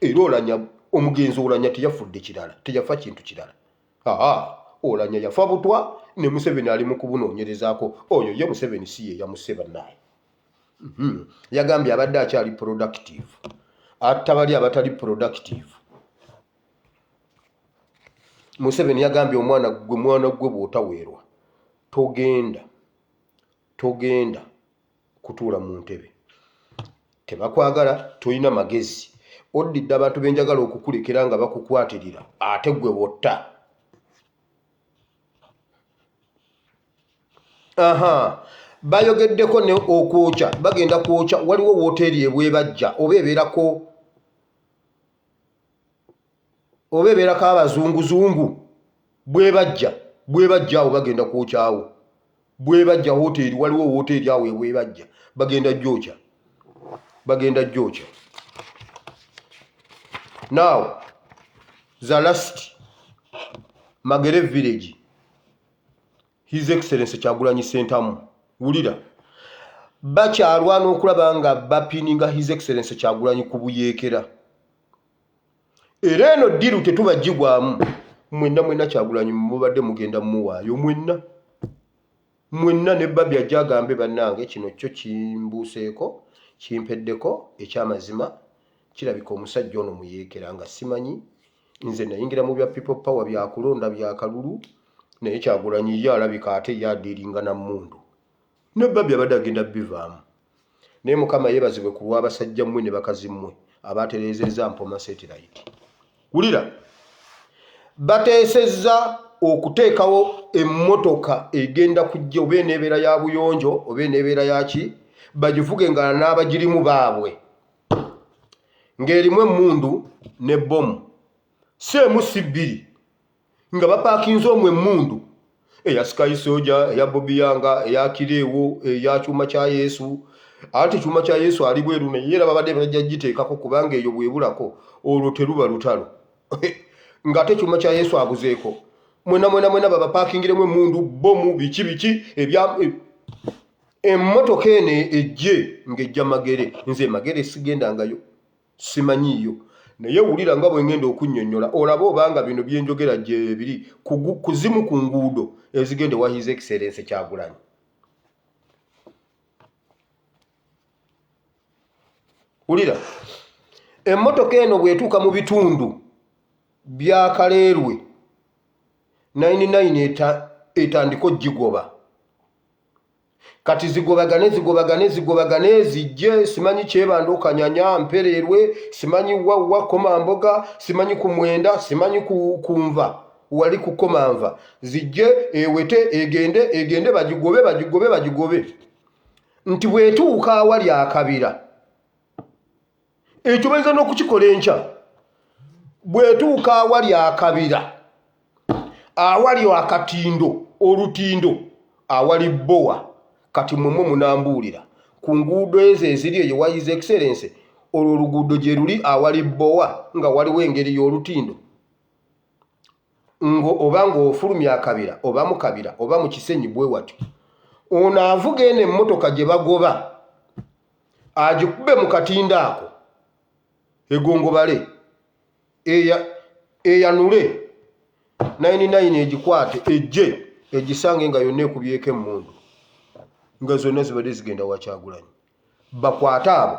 Era Oulanya omugenzi Oulanya teyafudde kirala, teyafa kintu kirala. Oulanya yafa butwa ne Museveni ali mu kubunoonyerezaako. Oyo ye Museveni si ye yamuseba naye. Yagambye abadde akyali productive. Atabali abatali productive. Museveni yagambye omwana gwe bw'otaweerwa togenda kutuula mu ntebe. Tebakwagala, toyina magezi. Oddidde abantu benjagala okukulekera nga bakukwatirira ate gwe botta. Bayogeddeko ne okwokya. Bagenda kwokya. Waliwo woteeri ebwebajja oba ebeerako abazunguzungu. Bwebajja awo bagenda kwokyawo. Bwebajja woteeri, waliwo woteeri awo ebwebajja. Bagenda Georgia. Now, the last Magere village, His Excellency Kyagulanyi Ssentamu. Wulira. Bakyalwana okulaba nga bapininga His Excellency Kyagulanyi ku buyeekera. Era eno ddiru tetubagigwamu. Mwenna Kyagulanyi mubadde mugenda muwaayo mwenna ne Babya gyagambe bannange kino kyo kimbuuseeko kimpeddeko ekyamazima. Kirabika omusajja ono muyeekera nga simanyi. Nze nayingira mu bya people power bya kulonda bya kalulu naye Kyagulanyi ye alabika ate yadiiringa na mmundu. Ne Babya abadde agenda bivaamu. Naye Mukama yeebazibwe ku lw'abasajja mmwe ne bakazi mmwe abatereezezza Mpoma satellite. Wulira. Bateesezza okuteekawo emmotoka egenda kujja oba eneebeera ya buyonjo oba eneebeera yaki bagivuge nga n'abagirimu baabwe. Ng'erimu emmundu ne bbomu. Si emu si bbiri. Nga bapaakinze omwo emmundu. Eya Sky Soldier, eya Bobi Yanga, eya Kireewo, eya Kyuma kya Yesu, ate chuma cha Yesu ali bweru ne yera babadde bajja giteekako kubanga eyo bwebulako olwo teruba lutalo ngate chuma cha Yesu abuzeeko mwena baba parkingiremu emundu bomu biki ebya emmotoka ene ejje ngejja magere nze magere sigenda ngayo simanyiyo naye wulira nga bwe ngenda okunnyonnyola olaba obanga bino byenjogera gye biri kuzimu ku nguudo ezigende wa His Excellency Kyagulanyi. Wulira emmotoka eno bwetuuka mu bitundu bya Kaleerwe 99 etandiko gigoba kati zigobagane zijje simanyi kyebando kanyanya mpererwe simanyi wa komamboga simanyi ku mwenda simanyi kunva wali ku komanva zijje ewete egende bagigobe nti bwetuuka awali akabira ekyo bayinza n'okukikola enkya bwetuuka awali akabira awali akatindo olutindo awali bowa kati mwemwe munambuulira ku nguudo ezo eziri eyo wa His Excellency olwo oluguudo gye luli awali bowa nga waliwo engeri y'olutindo obanga ofulumya akabira oba mu kabira oba mu kisenyi bwe watyo ono avuga eno emmotoka gye bagoba agikube mu katindo ako egongobale eyanule 99 egikwate ejje egisange nga yonna ekubyeko emmundu nga zonna zibadde zigenda wa Kyagulanyi bakwate abo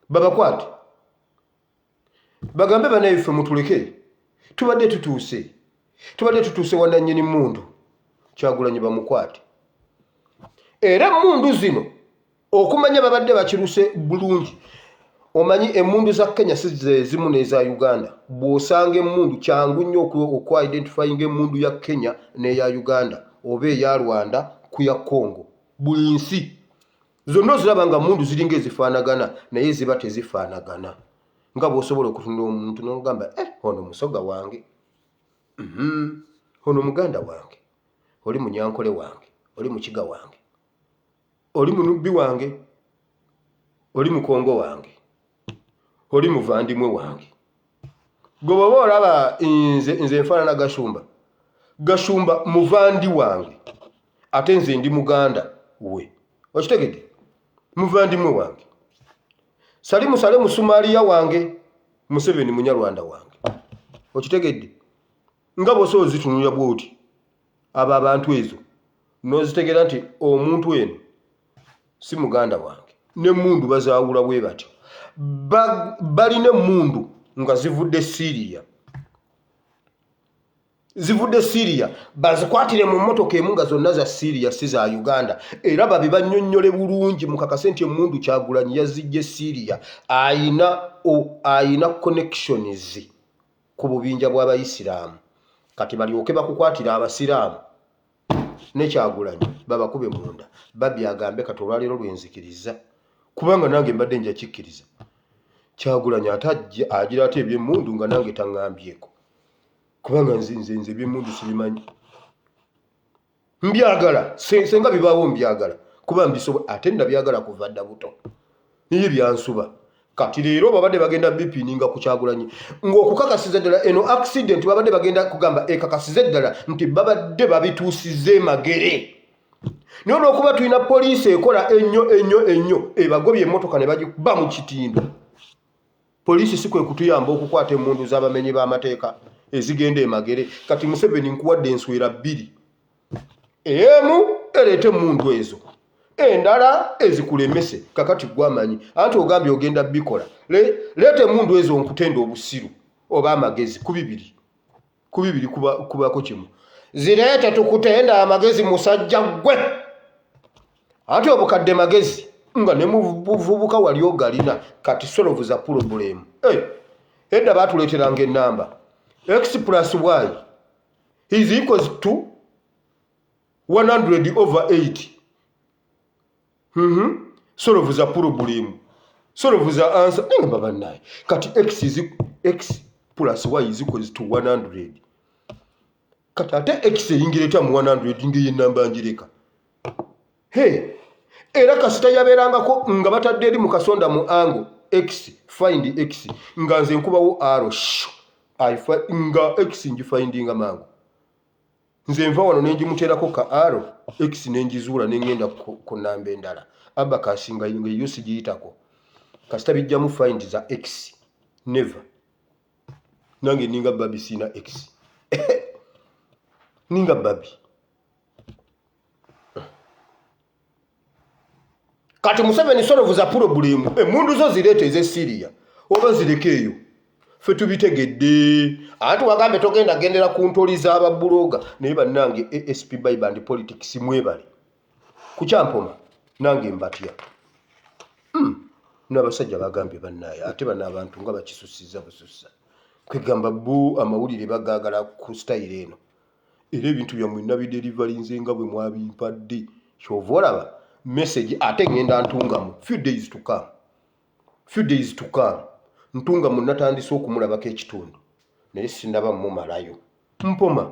babakwate bagambe bannayiffe mutuleke tubadde tutuuse wannannyini mmundu Kyagulanyi bamukwate era emmundu zino okumanya babadde bakiruse bulungi omanyi emmundu za Kenya si zimu n'eza Uganda bw'osanga emmundu kyangu nnyo okwa-identifying emmundu ya Kenya n'eya Uganda oba eya Rwanda ku ya Congo buli nsi zonna oziraba nga mmundu ziringa ezifaanagana naye ziba tezifaanagana nga bw'osobola okutunda omuntu n'ogamba ono musoga wange ono muganda wange oli munyankole wange oli mukiga wange oli munubbi wange oli mukongo wange oli muvandimwe wange gwe bw'oba olaba nze nfaanana gashumba muvandi wange ate nze ndi muganda we okitegedde muvandimwe wange sali musale musumaliya wange Museveni munyarwanda wange okitegedde nga bw'osobola zitunulira bw'oti abo abantu ezo n'ozitegeera nti omuntu eno si muganda wange n'emmundu bazaawula bwe batyo balina emmundu nga zivudde Syria bazikwatire mu mmotoka emu nga zonna za Syria si za Uganda era babi bannyonnyole bulungi mukakase nti emmundu Kyagulanyi yazijje Syria ayina connections ku bubinja bw'abayisiraamu kati balyoke bakukwatira abasiraamu ne Kyagulanyi babakube munda babyagambe kati olwaleero lwenzikiriza kubanga nange mbadde nja kikkiriza Kyagulanyi agira ate ebyemmundu nga nange taŋŋambyeko kubanga nze ebyemmundu sibimanyi mbyagala senga bibaawo mbyagala kuba mbisobola ate ndabyagala kuva dda buto niye byansuba kati leero babadde bagenda bipininga ku Kyagulanyi ng'okukakasiza ddala eno accident babadde bagenda kugamba ekakasiza ddala nti babadde babituusize magere naye olw'okuba tulina poliisi ekola ennyo ebagobye emmotoka ne bagikuba mu kitindo poliisi si kwe kutuyamba okukwata emmundu z'abamenyi b'amateeka ezigenda emagere kati Museveni nkuwadde enswera 2 emu ereete emmundu ezo endala ezikulemese kakati gwamanyi anti ogambye ogenda bikola leeta emmundu ezo nkutenda obusiru oba amagezi ku bibiri kubako kimu zireete tukutenda amagezi musajja gwe ate obukadde magezi nga ne muvubuka wali ogalina kati solve za problem edda batuleeteranga ennamba x plus y is equals to 100/8 solve za problem solve za answer nga baba naye kati x plus y is equals to 100 kati ate x eyingireta mu 100 ngeye namba njireka era kasita yabeerangako nga batadde eri mu kasonda mu ango x find x nga nze nkubawo aro nga x ngifindinga mangu nze nva wano nenjimuteerako ka aro x nenjizuula nengenda ku namba endala abakasi nga yo sigiyitako kasita bijjamu find za x never nange ninga babi sina x ninga babi kati Museveni solve problem emundu zo zireete eze Syria oba zirekeeyo fe tubitegedde abantu wagambe togenda gendera ku ntoli z'ababuloga naye bannange ASP Bible and Politics mwebale ku Kyampoma nange mbatya n'abasajja bagambye bannaye ate bano abantu nga bakisusiza bususa kwegamba bo amawulire bagaagala ku style eno era ebintu byammwe nabiderivalinze nga bwe mwabimpadde kyova olaba message ate ngenda ntungamu few days to come ntungamu natandise okumulabako ekitundu naye sinaba mumalayo Mpoma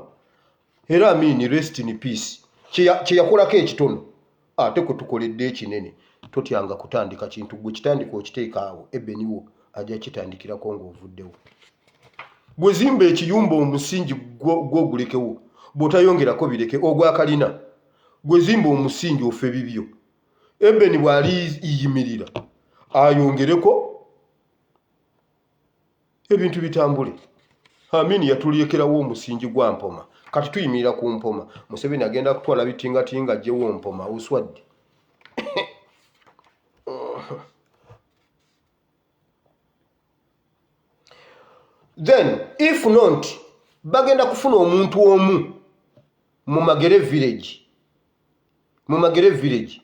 era amini rest in peace kyeyakolako ekitono ate kutukoledde ekinene totyanga kutandika kintu gwe kitandika okiteeka awo ebeniwo ajja kitandikirako ng'ovuddewo gwe zimba ekiyumba omusingi gw'ogulekewo bw'otayongerako bireke ogwakalina gwe zimba omusingi ofe bibyo ebeni bw'ali yimirira ayongereko ebintu bitambule amini yatulekerawo omusingi gwa Mpoma kati tuyimirira ku Mpoma Museveni agenda kutwala bitingatinga gyewo Mpoma oswadde then if not bagenda kufuna omuntu omu mu Magere village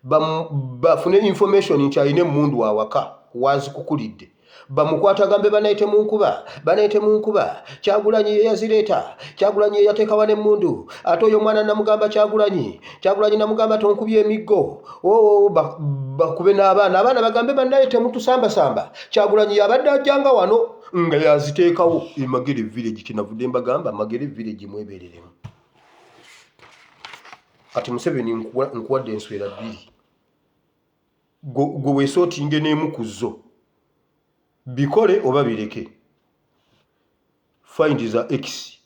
bafune information nti ayine mundu awaka wazi kukulidde bamukwata gambe banaite munkuba Kyagulanyi yeyazireeta Kyagulanyi yeyateeka wane mundu ate oyo mwana namugamba Kyagulanyi namugamba tonkubye emiggo bakube n'abaana bagambe banaite mutusambasamba Kyagulanyi yabadde ajjanga wano nga yaziteekawo Magere village kinavudde mbagamba Magere village mwebereremu kati Museveni nkuwadde enswera bbiri gwe weesootinge n'emu ku zo bikole oba bireke find za x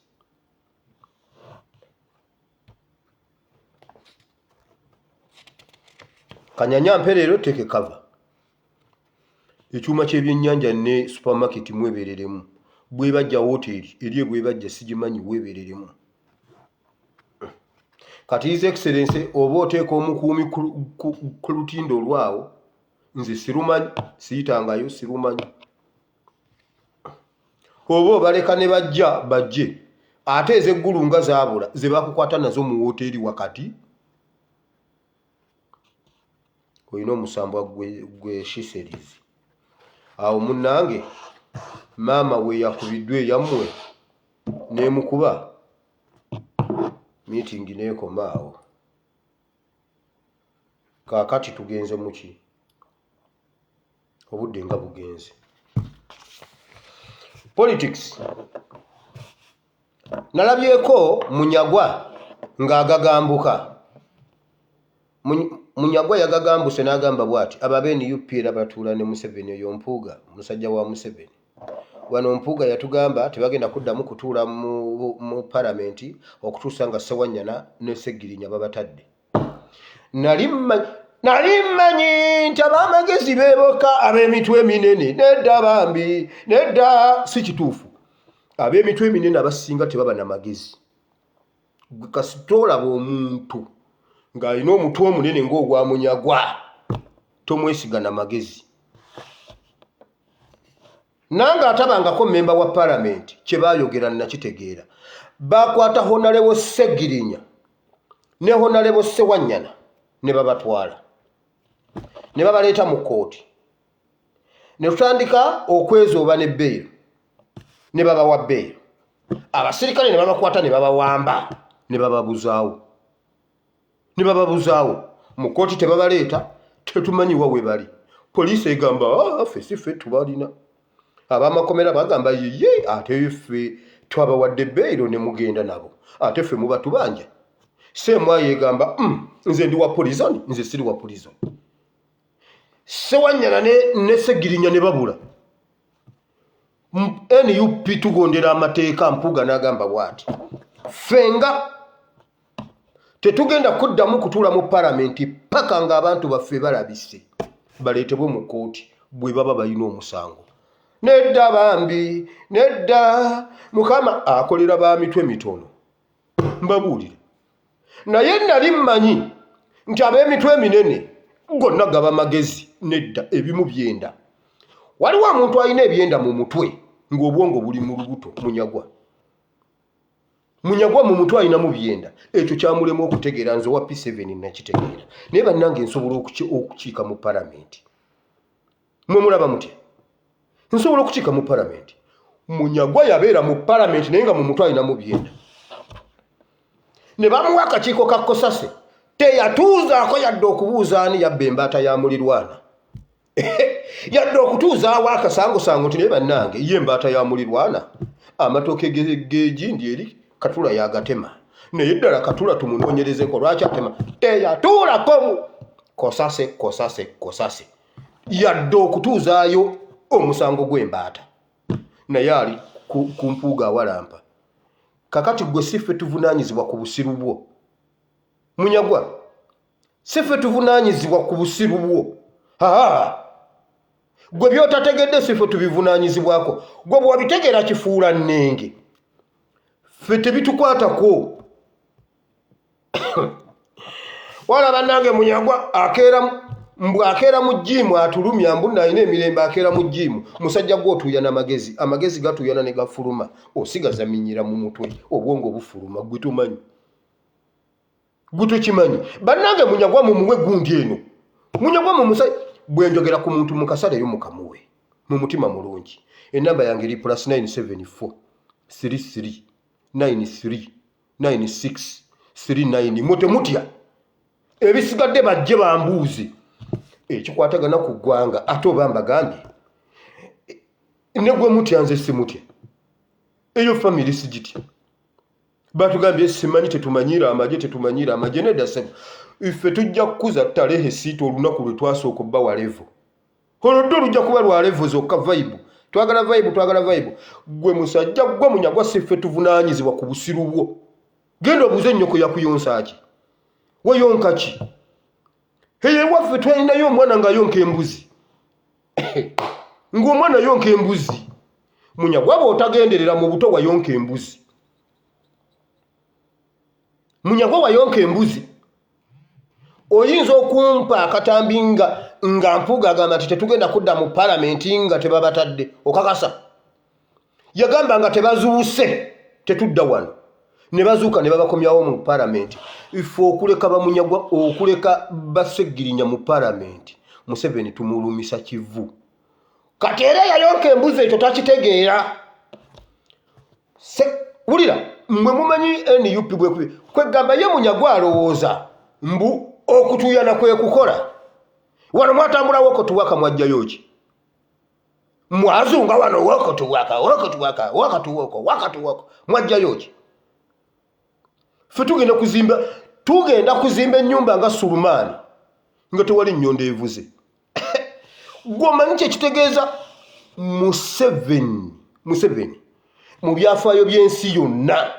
Kanyanya mperero teke cover ekyuma ky'ebyennyanja ne supermarket mwebereremu bwebajja hoteli eri bwebajja sigimanyi webereremu kati his excellence oba oteeka omukuumi ku lutindo lwawo nze sirumanyi siyitangayo sirumanyi oba baleka ne bajje ate ezeggulu nga zaabula ze bakukwata nazo mu hoteli wakati olina omusambwa gwe shiserizi awo munnange maama we yakubiddwa eyammwe nemukuba meeting neekomaawo kaakati tugenze muki obudde nga bugenze politics nalabyeko Munyagwa ng'agagambuka Munyagwa yagagambuse n'agamba bw'ati ababeni UP era batuula ne Museveni oyo Mpuuga musajja wa Museveni wano Mpuuga yatugamba tebagenda kuddamu kutuula mu palamenti okutuusa nga Ssewanyana ne Sseggirinya babatadde nali mmanyi nti ab'amagezi beeboka ab'emitwe eminene nedda bambi nedda si kituufu ab'emitwe eminene abasinga tebaba na magezi kasita olaba omuntu ng'alina omutwe omunene ng'ogwa Munyagwa tomwesiga na magezi nange atabangako memba wa palamenti kye baayogera nakitegeera bakwata Honorable Sseggirinya ne Honorable Ssewanyana ne babatwala ne babaleeta mu kooti ne tutandika okwezooba ne bbeero ne babawa bbeero abasirikale ne babakwata ne babawamba ne bababuzaawo mu kooti tebabaleeta tetumanyiwa we bali poliisi egamba ffe si ffe tubalina ab'amakomera bagamba yeye ate ffe twabawadde bbeero ne mugenda nabo ate ffe muba tubanja Ssemwayi egamba nze ndi wa prison, nze siri wa prison. Ssewanyana ne Ssegirinya ne babula. NUP tugondera amateeka Mpuuga n'agamba bw'ati. Fenga tetugenda kuddamu kutuula mu palamenti paka ng'abantu baffe balabise baleetebwe mu kooti bwe baba balina omusango. Nedda bambi, nedda Mukama akolera ba mitwe mitono. Mbabuulire. Naye nali mmanyi nti ab'emitwe eminene gonna gaba magezi. Nedda ebimu byenda. Waliwo omuntu alina ebyenda mu mutwe ng'obwongo buli mu lubuto. Munyagwa mu mutwe alinamu byenda. Ekyo kyamulema okutegeera nze wa P7 nakitegeera. Naye bannange nsobola okukiika mu palamenti. Mwe mulaba mutya? Nsobola okukiika mu palamenti. Munyagwa yabeera mu palamenti naye nga mu mutwe alinamu byenda. Ne bamuwa akakiiko ka Kosase. Teyatuuzaako yadde okubuuza ani yabba embaata ya mulirwana. Yadde okutuuzaawo akasangosango nti naye bannange ye embaata ya mulirwana. Amatooke g'egindi eri Katula yagatema. Naye ddala Katula tumunoonyerezeko lwaki atema. Teyatuulako Kosase. Yadde okutuuzaayo omusango gw'embaata. Naye ali ku Mpuuga awalampa. Kakati gwe siffe tuvunaanyizibwa ku busiru bwo. Munyagwa, siffe tuvunaanyizibwa ku busiru bwo. Gwe by'otategedde siffe tubivunaanyizibwako. Gwe bw'obitegeera kifuula nnenge. Ffe tebitukwatako. Wala bannange Munyagwa akeera mu jjiimu atulumya mbu nalina emirembe akeera mu jjiimu. Musajja gw'otuuya n'amagezi. Amagezi gatuuyana ne gafuluma. Osigaza minyira mu mutwe. Obwongo bufuluma. Gwe tumanyi. Gwe tukimanyi. Bannange Munyagwa mumuwe gundi eno. Munyagwa mumusajja. Bwe njogera ku muntu mu kasaleyo mukamuwe. Mu mutima mulungi. Ennamba yange eri +974 33 93 96 39. Mote mutya. Ebisigadde bajje bambuuze. Ekikwatagana ku ggwanga ate oba mbagambye. Ne gwe mutya nze simutya. Eyo family sigitya. Batugambye simanyi tetumanyira amaje tetumanyira amaje nedda sebo. Ife tujja kukuza Talehe siito olunaku lwe twasooka obba wa level. Oluddo lujja kuba lwa level zokka vibe. Twagala vibe. Gwe musajja gwe Munyagwa siffe tuvunaanyizibwa ku busiru bwo. Genda obuuze nnyoko yakuyonsa ki? Weyonka ki? Heye waffe twalinayo omwana nga yonka embuzi. Ng'omwana yonka embuzi. Munyagwa bw'otagenderera mu buto wayonka embuzi. Munyagwa wayonka embuzi. Oyinza okumpa akatambi nga Mpuuga agamba nti tetugenda kudda mu palamenti nga tebabatadde. Okakasa. Yagamba nga tebazuuse tetudda wano. Ne bazuuka ne babakomyawo mu palamenti. Ife okuleka Bamunyagwa okuleka Bassegirinya mu palamenti. Museveni tumulumisa kivu. Kati era yayonka embuzi ekyo takitegeera. Wulira, mmwe mumanyi NUP bwe kwegamba ye Munyagwa alowooza mbu okutuyana kwe kukola. Wano mwatambulawo okutuwaka mwajjayo ki? Mwazunga wano wakatuwako mwajjayo ki? Ffe tugenda kuzimba ennyumba nga Sulumani nga tewali nnyonda evuze. Gwomanyi kye kitegeeza Museveni mu byafaayo by'ensi yonna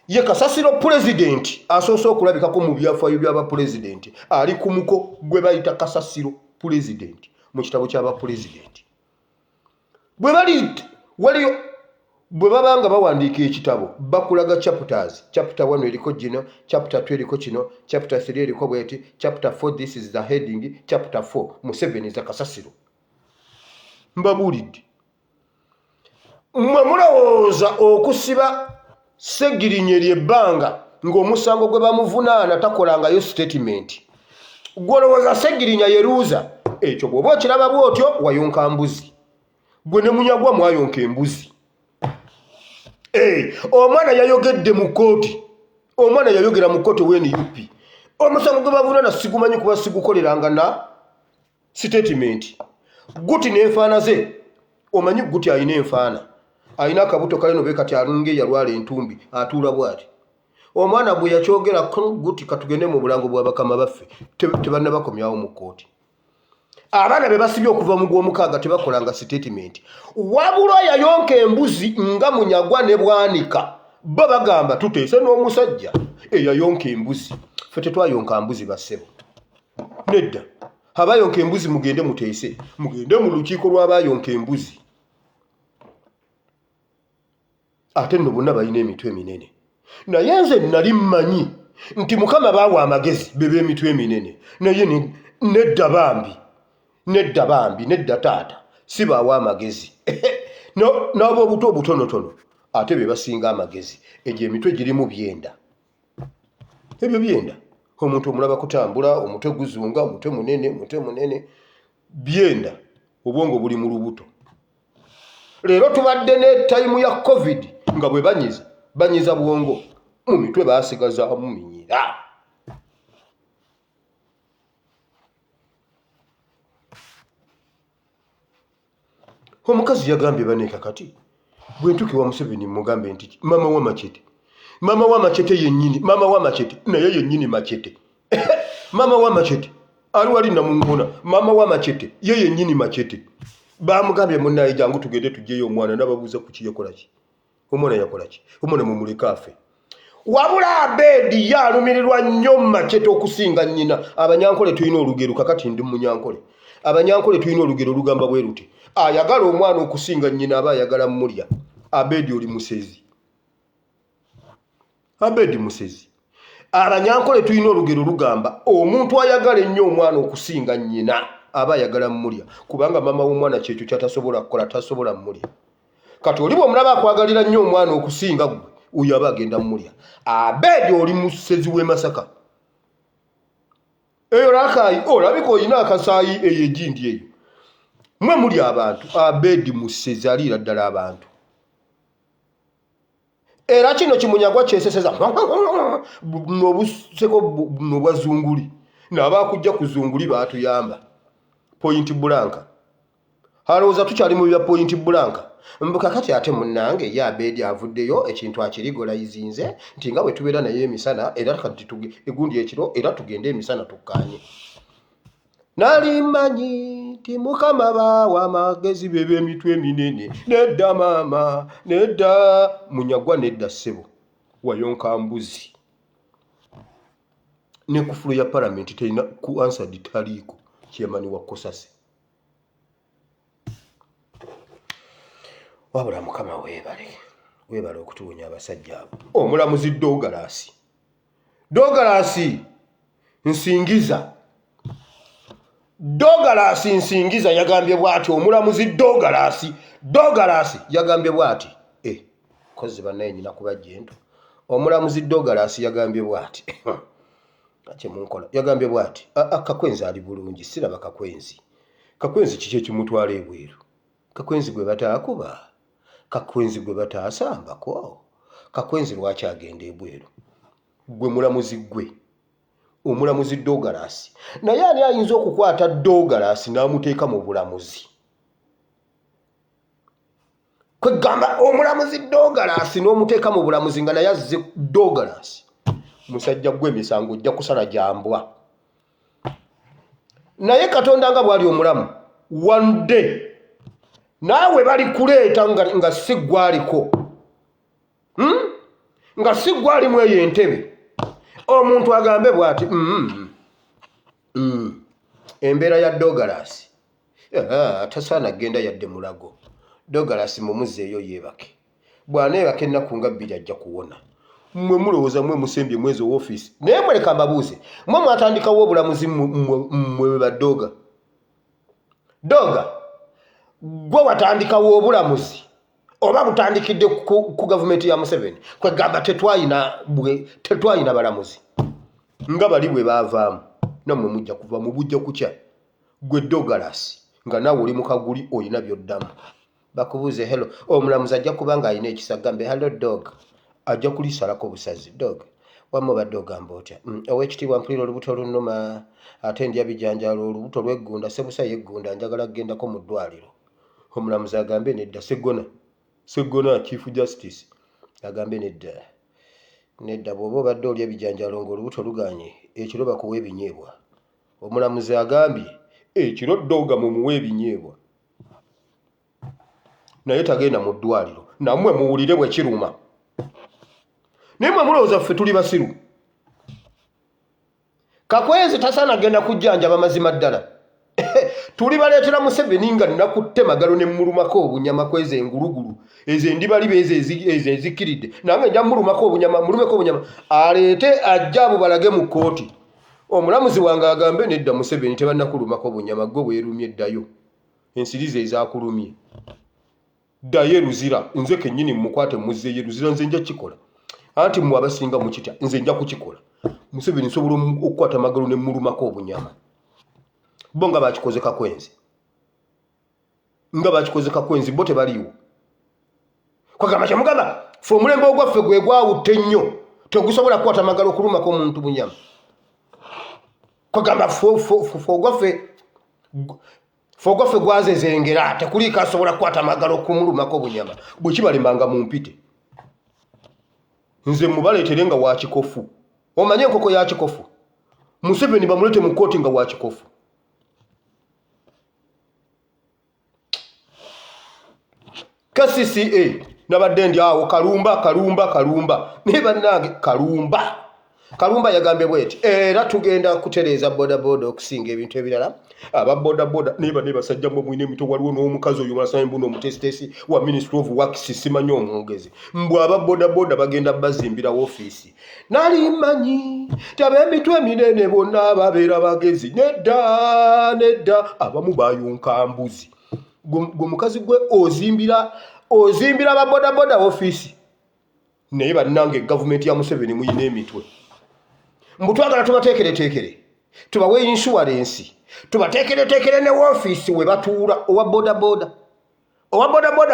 ye kasasiro pulezidenti asoose okulabikako mu byafaayo by'abapulezidenti ali ku muko gwe bayita kasasiro pulezidenti mu kitabo ky'abapulezidenti. Bwe babanga bawandiika ekitabo bakulaga chapters. Chapter 1 eriko gino, chapter 2 eriko kino, chapter 3 eriko bweti, chapter 4 this is the heading, chapter 4 Museveni za kasasiro. Mbabuulidde. Mmwe mulowooza okusiba Ssegirinya ery'ebbanga ng'omusango gwe bamuvunaana takolangayo statement. Gwolowooza Ssegirinya yeruuza ekyo bw'oba okiraba bw'otyo wayonka mbuzi. Gwe ne Munyagwa mwayonka embuzi. Omwana yayogedde mu kooti. Omwana yayogera mu kooti w'NUP. Omusango gwe bavunaana sigumanyi kuba sigukoleranga na statement. Guti n'enfaana ze. Omanyi Guti alina enfaana. Alina akabuto kaleno be kati alunge yalwala entumbi atuula bw'ati. omwana bwe yakyogera guti katugende mu bulango bwa bakama baffe tebanna bakomyawo mu kooti. Abaana be basibye okuva mu gw'omukaaga tebakolanga statement. Wabula yayonka embuzi nga Munyagwa ne Bwanika bo bagamba tuteese n'omusajja eyayonka embuzi. Ffe tetwayonka mbuzi bassebo. Nedda. Abayonka embuzi mugende muteese. Mugende mu lukiiko lw'abayonka embuzi. Ate nno bonna balina emitwe eminene. Naye nze nali mmanyi nti Mukama baawa amagezi bebe emitwe eminene. Naye nedda bambi. Nedda taata. Si baawa amagezi. N'abo obuto obutonotono. Ate be basinga amagezi. Egyo emitwe girimu byenda. Ebyo byenda. Omuntu omulaba kutambula, omutwe guzunga, omutwe munene. Byenda. Obwongo buli mu lubuto. Leero tubadde ne time ya COVID nga bwe banyiza bwongo. Mu mitwe baasigazaamu minyira. Omukazi yagambye baneeka kati bwe ntuuke wa Museveni mugambe nti mama wa Machete yennyini, mama wa Machete naye yennyini Machete. Mama wa Machete ali wali namungona, mama wa Machete ye yennyini Machete. Bamugambye munnaye jangu tugende tujjeyo omwana n'ababuuza ku kiyakola ki. Omwana yakola ki? Omwana mumuleka afe. Wabula Abedi yalumirirwa nnyo Machete okusinga nnyina. Abanyankole tulina olugero kakati ndi munyankole. Abanyankole tulina olugero lugamba bwe luti. Ayagala omwana okusinga nnyina aba ayagala mmulya. Abedi oli musezi. Abedi musezi. Abanyankole tulina olugero lugamba omuntu ayagala ennyo omwana okusinga nnyina aba ayagala mmulya. Kubanga mama w'omwana kyekyo kyatasobola kukola tasobola mmulya. Kati oli bw'omulaba akwagalira nnyo omwana okusinga gwe oyo aba agenda mmulya. Abedi oli musezi w'e Masaka. Eyo Rakai olabika oyina akasaayi eyo egindi eyo. Mwe muli abantu. Abedi musezi aliira ddala abantu. Era kino Kimunyagwa kyeseseza n'obuseko n'obwazunguli. N'abaakujja ku zunguli baatuyamba. Point blank. Halowooza tukyali mu bya point blank. Mbukakati ate munnange ye Abedi avuddeyo ekintu akirigola izinze nti nga bwe tubeera naye emisana era kati egundi ekiro era tugende emisana tukkaanye. Nali mmanyi ti Mukama baawa amagezi bebe emitwe eminene. Nedda maama, nedda Munyagwa, nedda ssebo. Wayonka mbuzi. Ne kufulu ya parliament terina ku answer ditaliiko. Chairman wa Kosase. Wabula Mukama weebale okutuwonya abasajja abo. Omulamuzi Dogalasi Nsingiza. Dogalasi Nsingiza yagambye bw'ati. Omulamuzi Dogalasi yagambye bw'ati. Kozi bannaye nyina kubajja ento. Omulamuzi Dogalasi yagambye bw'ati. Kye munkola. Yagambye bw'ati. Kakwenzi ali bulungi, siraba Kakwenzi. Kakwenzi kiki ekimutwala ebweru? Kakwenzi gwe bataakuba. Kakwenzi gwe bataasambako. Kakwenzi lwaki agenda ebweru? Gwe mulamuzi gwe. Omulamuzi Dogalasi. Naye ani ayinza okukwata Dogalasi n'amuteeka mu bulamuzi? Kwegamba omulamuzi Dogalasi n'omuteeka mu bulamuzi nga naye azze Dogalasi. Musajja gwe emisango ojja kusala jambwa. Naye Katonda nga bwali omulamu. One day naawe bali kuleeta nga si gwaliko. Nga si gwalimu eyo entebe. Omuntu agambe bw'ati. Embeera ya Dogalasi. Tasaana genda yadde mulago. Dogalasi mumuzzeeyo yeebake. Bw'aneebaka ennaku nga 2 ajja kuwona. Mwe mulowooza mwe musembye mwezi w'ofiisi. Naye muleka mbabuuze. Mwe mwatandikawo obulamuzi mwe baddoga. Doga. Gwe watandikawo obulamuzi. Oba butandikidde ku gavumenti ya Museveni. Kwegamba tetwayina balamuzi. Nga bali bwe baavaamu. Nammwe mujja kuva mu bujja kukya. Gwe Dogalasi. Nga naawe oli mu kaguli oyina by'oddamu. Bakubuuze hello. Omulamuzi ajja kuba ng'alina ekisa gambe hello dog. Ajja kulisalako busazi dog. Wamma badde ogamba otya? Ow'ekitiibwa mpulira olubuto lunnuma ate ndya bijanjaalo olubuto lw'eggunda Sebusa y'eggunda njagala kugendako mu ddwaliro. Omulamuzi agambe nedda Segona Chief Justice agambe nedda nedda bw'oba obadde olya ebijanjalo ng'olubuto luganye ekiro bakuwa ebinyeebwa. Omulamuzi agambye ekiro ddooga mumuwa ebinyeebwa naye tagenda mu ddwaliro. Nammwe muwulire bwe kiruma. Naye mwe mulowooza ffe tuli basiru. Kakwezi tasaana agenda kujjanjaba mazima ddala. Tuli baleetera Museveni nga nnakutte magalo ne mmulumako obunyama kwezi engulugulu ezo endibaliba ezo ezikiridde nange nja mmulumako obunyama mulumeko obunyama aleete ajja abo balage mu kkooti. Omulamuzi wange agambe nedda Museveni tebannakulumako obunyama gwe bwerumye ddayo ensirize ezaakulumye ddayo eruzira nze kennyini mmukwate muzzeeyo eruzira nze nja kikola anti mmwe abasinga mukitya nze nja kukikola. Museveni nsobola okukwata magalo ne mmulumako obunyama. Bo nga bakikoze Kakwenzi bo tebaliiwo. Kwagamba kyamugamba fe omulembe ogwaffe gwe gwawutte nnyo tegusobola kukwata magalo okulumako omuntu bunyama. Kwagamba fe ogwaffe gwazezengera tekuliiko asobola kukwata magalo okumulumako obunyama. Bwe kibalembanga mu mpite nze mubaleetere nga wa kikofu. Omanye enkoko ya kikofu Museveni bamulete mu kkooti nga wa kikofu. KCCA nabadde ndi awo Kalumba naye bannange Kalumba yagambye bweti era tugenda kutereeza bodaboda okusinga ebintu ebirala. Aba bodaboda naye basajja mwe mwine emito waliwo n'omukazi oyo mulasanyi mbuno omutesitesi wa Ministry of Works simanyi omwogezi mbw aba bodaboda bagenda bazimbira ofiisi. Nali mmanyi tabe emitwe eminene bonna babeera bagezi nedda abamu bayunka mbuzi. Gwe mukazi gwe ozimbira ba bodaboda ofiisi naye bannange gavumenti ya Museveni muyina emitwe. Mbutwagala tubateekere tubawe insurance tubateekere ne ofiisi we batuula. Owa bodaboda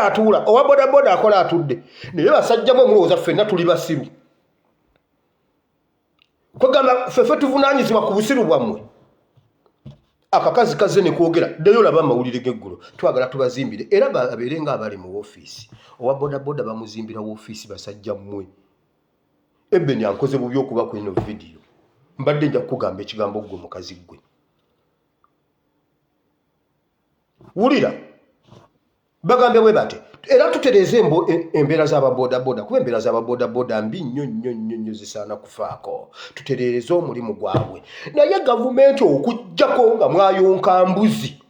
atuula owa bodaboda akola atudde naye basajja mwe mulowooza ffenna tuli basiru. Kwegamba ffe tuvunaanyizibwa ku busiru bwammwe. Akakazi kaze ne kwogera ddayo laba amawulire g'eggulu twagala tubazimbire era babeere nga abali mu ofiisi. Owa bodaboda bamuzimbira ofiisi basajja mmwe. Ebben yankoze bubi okuba ku ino vidiyo mbadde nja kukugamba ekigambo gwe mukazi gwe. Wulira bagambye bwe bate era tutereeze embeera z'ababodaboda kuba embeera z'ababodaboda mbi nnyo zisaana kufaako. Tutereeze omulimu gwabwe naye gavumenti okujjako nga mwayonka mbuzi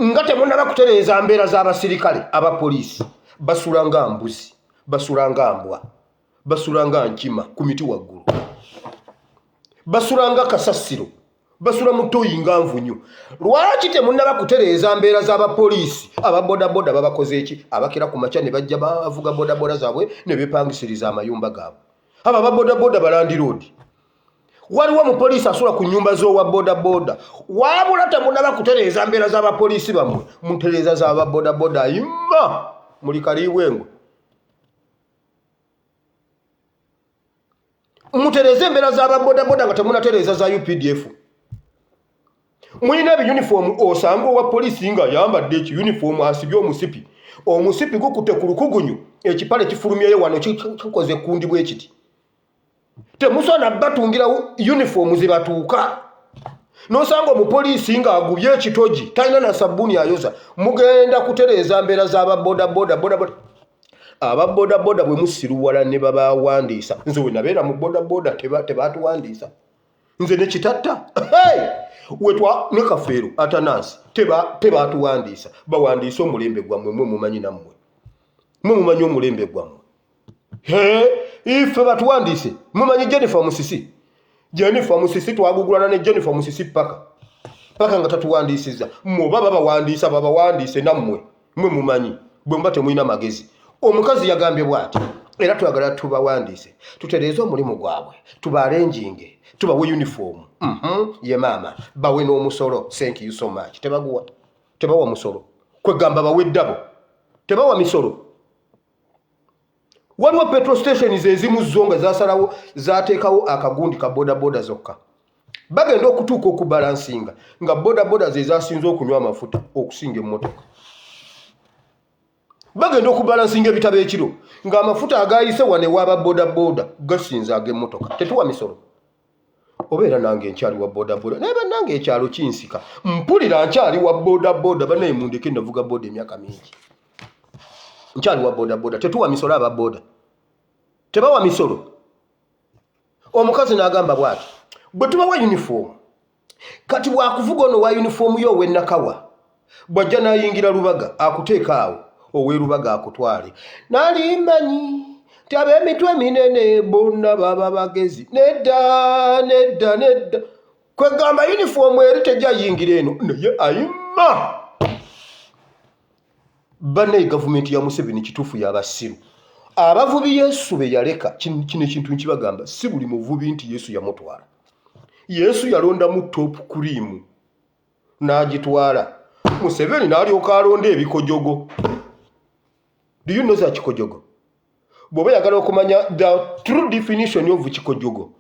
nga temunaba kutereeza mbeera z'abasirikale abapoliisi. Basula nga mbuzi, basula nga mbwa, basula nga nkima ku miti waggulu, basula nga kasasiro, basula mu ttoyi nga nvunyu. Lwaki temunaba kutereeza mbeera z'abapoliisi? Ababodaboda babakoze eki? Abakira ku makya ne bajja bavuga bodaboda zaabwe ne beepangisiriza amayumba gaabwe. Abo ababodaboda balandi roodi. Waliwo omupoliisi asula ku nnyumba z'owa bodaboda. Wabula temunaba kutereeza mbeera z'abapoliisi bammwe, mutereeza z'ababodaboda imma muli kaliibwengo. Mutereeze embeera z'ababodaboda nga temunatereeza za UPDF. Muyina ebiyunifoomu osanga owa poliisi nga ayambadde ekiyunifoomu asibye omusipi. Omusipi gukutte ku lukugunyu ekipale kifulumyeyo wano kikoze kundi bwe kiti. Temusaana batungira yunifoomu ze batuuka. Nosanga omupoliisi nga agubye ekitogi talina na sabbuuni ayoza. Mugenda kutereeza mbeera z'ababodaboda. Ababodaboda bwe musiruwala ne babawandiisa. Nze we nabeera mu bodaboda tebaatuwandiisa. Nze ne kitatta wetwa ne kafeero atanansi tebaatuwandiisa. Bawandiisa omulembe gwammwe mwe mumanyi nammwe. Mwe mumanyi omulembe gwammwe. Ife batuwandiise mumanyi Jennifer Musisi twagugulana ne Jennifer Musisi paka nga tatuwandiisiza. Mwoba babawandiise nammwe mwe mumanyi bwe mba temulina magezi. Omukazi yagambye bw'ati era twagala tubawandiise tutereeze omulimu gwabwe tubalenjinge tubawe uniform. Ye maama bawe n'omusolo. Thank you so much. Tebawa musolo. Kwegamba bawe ddabo tebawa misolo. Waliwo petrol stations ezimu zonga zasalawo zateekawo akagundi ka bodaboda zokka. Bagenda okutuuka okubalansinga nga bodaboda ze zasinze okunywa amafuta okusinga emmotoka. bagenda okubalansinga ebitabo ekiro ng'amafuta agayise wane waba bodaboda gasinza ag'emmotoka tetuwa misolo. Obeera nange nkyali wa bodaboda naye bannange ekyalo kinsika mpulira nkyali wa bodaboda banaye mundeke navuga boda emyaka mingi. Nkyali wa bodaboda tetuwa misolo aba boda tebawa misolo. Omukazi n'agamba bw'ati bwe tubawa uniform kati bwakuvuga ono wa uniform yo wennakawa bwajja n'ayingira Lubaga akuteeka awo oweerubaga akutwale nali mmanyi ti ab'emitwe minene bonna baba bagezi nedda kwegamba uniform eri tejja yingira eno naye ayimma. Bannaye gavumenti ya Museveni kituufu y'abasiru abavubi Yesu be yaleka. Kino ekintu nkibagamba si buli muvubi nti Yesu yamutwala. Yesu yalondamu top cream n'agitwala. Museveni n'alyoka alonda ebikojogo. Do you know that kikojogo? Bw'oba yagala okumanya the true definition of kikojogo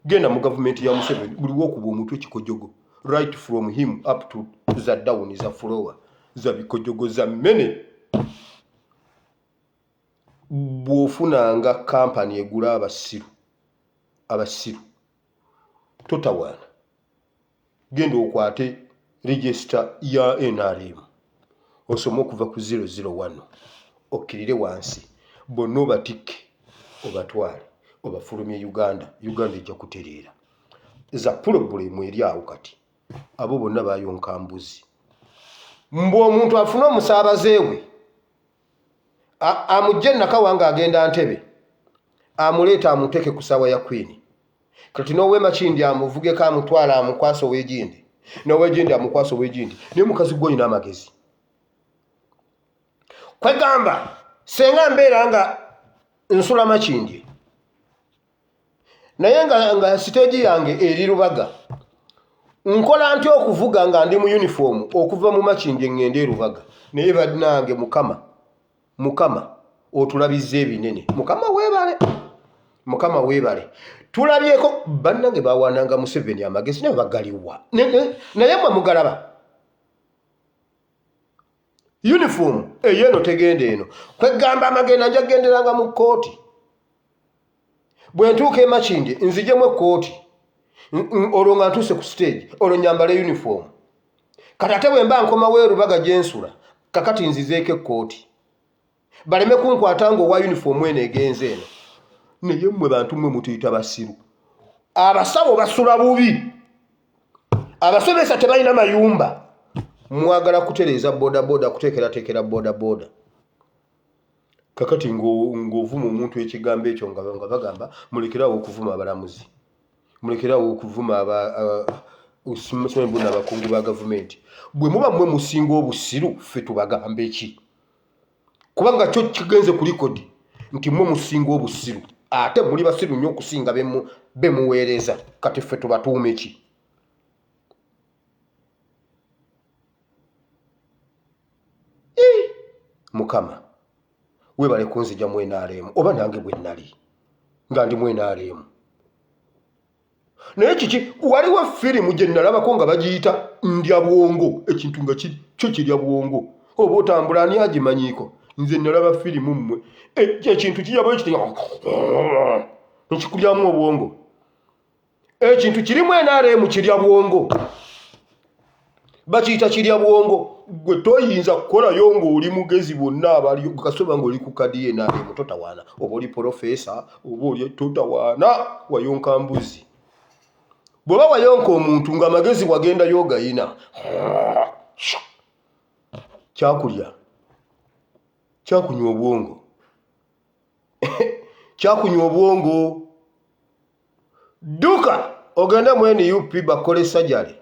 genda mu gavumenti ya Museveni buli w'okuba omutwe kikojogo right from him up to the down za floor za bikojogo za mene. Bw'ofunanga kampani egula abasiru totawaana genda okwate register ya NRM osoma okuva ku 001 okkirire wansi bonna obatikke obatwale obafulumye Uganda ejja kutereera. Za pulobulemu eri awo kati abo bonna bayonka mbuzi. Mbw omuntu afuna omusaabaze we amujje Nakawa agenda Ntebe amuleeta amuteeke ku ssaawa ya Queen kati n'owe Makindi amuvugeko amutwala amukwasa ow'egindi n'ow'egindi amukwasa ow'egindi naye mukazi gw'olina amagezi. Kwegamba senga mbeera nga nsula Makindi naye nga siteegi yange eri Lubaga nkola ntya okuvuga nga ndi mu uniform okuva mu Makindi ngende e Lubaga naye bannange Mukama otulabizza ebinene. Mukama weebale tulabyeko bannange bawaananga Museveni amagezi naye bagaliwa naye mwe mugalaba uniform eyeno tegenda eno. Kwegamba amagenda nja kugenderanga mu kkooti bwe ntuuka e Makindi nzijemu ekkooti olwo nga ntuuse ku stage olwo nyambale uniform kati ate bwe mba nkomawo e Lubaga gye nsula kakati nzizeeko ekkooti baleme kunkwata ng'owa uniform eno egenze eno. Naye mmwe bantu mmwe mutuyita basiru. Abasawo basula bubi, abasomesa tebalina mayumba, mwagala kutereeza bodaboda kuteekerateekera bodaboda. Kakati ng'ovuma omuntu ekigambo ekyo nga bagamba mulekerawo okuvuma abalamuzi, mulekerawo okuvuma abakungu ba gavumenti. Bwe muba mmwe musinga obusiru ffe tubagamba eki? Kubanga kyo kigenze ku likodi nti mmwe musinga obusiru ate muli basiru nnyo okusinga bemuweereza kati ffe tubatuuma eki? Mukama weebale kunzija mu NRM oba nange bwe nnali nga ndi mu NRM. Naye kiki waliwo firimu gye nalabako nga bagiyita ndya bwongo, ekintu nga kyo kirya bwongo oba otambula ani agimanyiiko. Nze nalaba firimu mmwe ekintu kijaba ekitya nekikulyamu obwongo, ekintu kirimu NRM kirya bwongo, bakiyita kirya bwongo. Gwe toyinza kukolayo ng'oli mugezi bonna abali kasoba ng'oli ku kadi NRM totawaana, oba oli profesa oba oli totawaana, wayonka mbuzi. Bw'oba wayonka omuntu ng'amagezi wagenda yogayina kyakulya kyakunywa obwongo kyakunywa obwongo. Duka ogenda mu NUP bakole sajale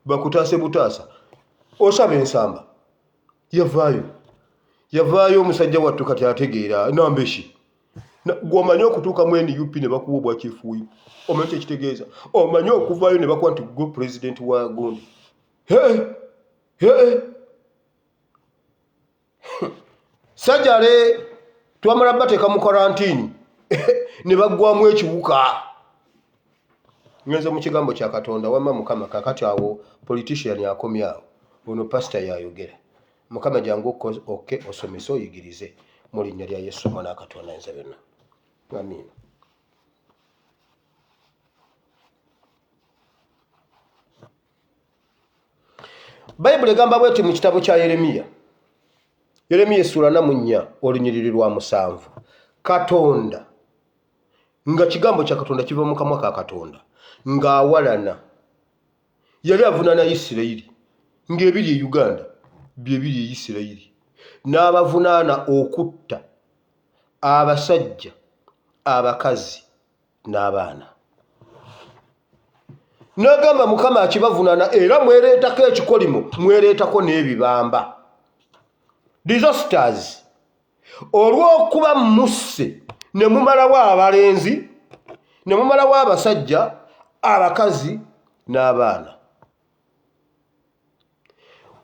bakutaase butaasa osaba ensamba yavaayo omusajja wattu kati ategeera nambeshi gw'omanyi okutuuka mu NUP ne bakuwa obwa kifuuyu. Omanyi kyekitegeeza? Omanyi okuvaayo ne bakuwa nti gwe pulezidenti wa gundi. Sajale twamala bateeka mu karantini ne baggwamu ekiwuka. Ngenze mu kigambo kya Katonda wamma Mukama kakati awo politician akomye awo ono pastor yayogera Mukama jangu oke osomesa oyigirize mu linnya lya Yesu mwana Katonda ayinza byonna. Amiina. Bayibuli egamba bweti mu kitabo kya Yeremiya essula 4 olunyiriri lwa 7. Katonda nga kigambo kya Katonda kiva mu kamwa ka Katonda ng'awalana yali avunaana Isirayiri ng'ebiri e Uganda bye biri e Isirayiri n'abavunaana okutta abasajja abakazi n'abaana. N'agamba Mukama akibavunaana era mwereetako ekikolimo mwereetako n'ebibamba. Disasters olw'okuba musse ne mumalawo abalenzi ne mumalawo abasajja abakazi n'abaana.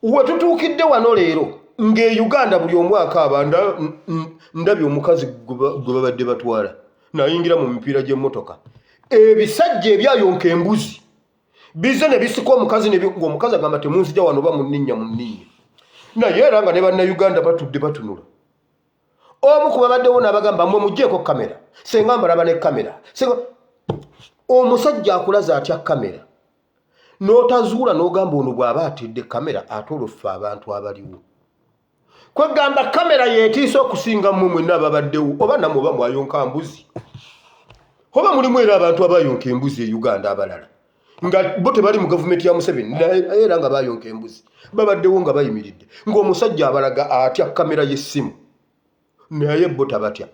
We tutuukidde wano leero ng'e Uganda buli omwaka ndabye omukazi gwe babadde batwala n'ayingira mu mipiira gy'emmotoka. Ebisajja ebyayonka embuzi bize ne bisika omukazi ng'omukazi agamba temunzija wano ba munninnya munninnya. Naye era nga ne bannayuganda batudde batunula. Omu ku babaddewo n'abagamba mmwe muggyeko kamera. Senga mbalaba ne kamera. Omusajja akulaza atya kamera. N'otazuula n'ogamba ono bw'aba atidde kamera ate oluffe abantu abaliwo. Kwegamba kamera yeetiisa okusinga mmwe mwenna ababaddewo oba nammwe oba mwayonka mbuzi. Oba mulimu era abantu abayonka embuzi e Uganda abalala. Nga bo tebali mu gavumenti ya Museveni era nga bayonka embuzi. Babaddewo nga bayimiridde. Ng'omusajja abalaga atya kamera y'essimu. Naye bo tabatya.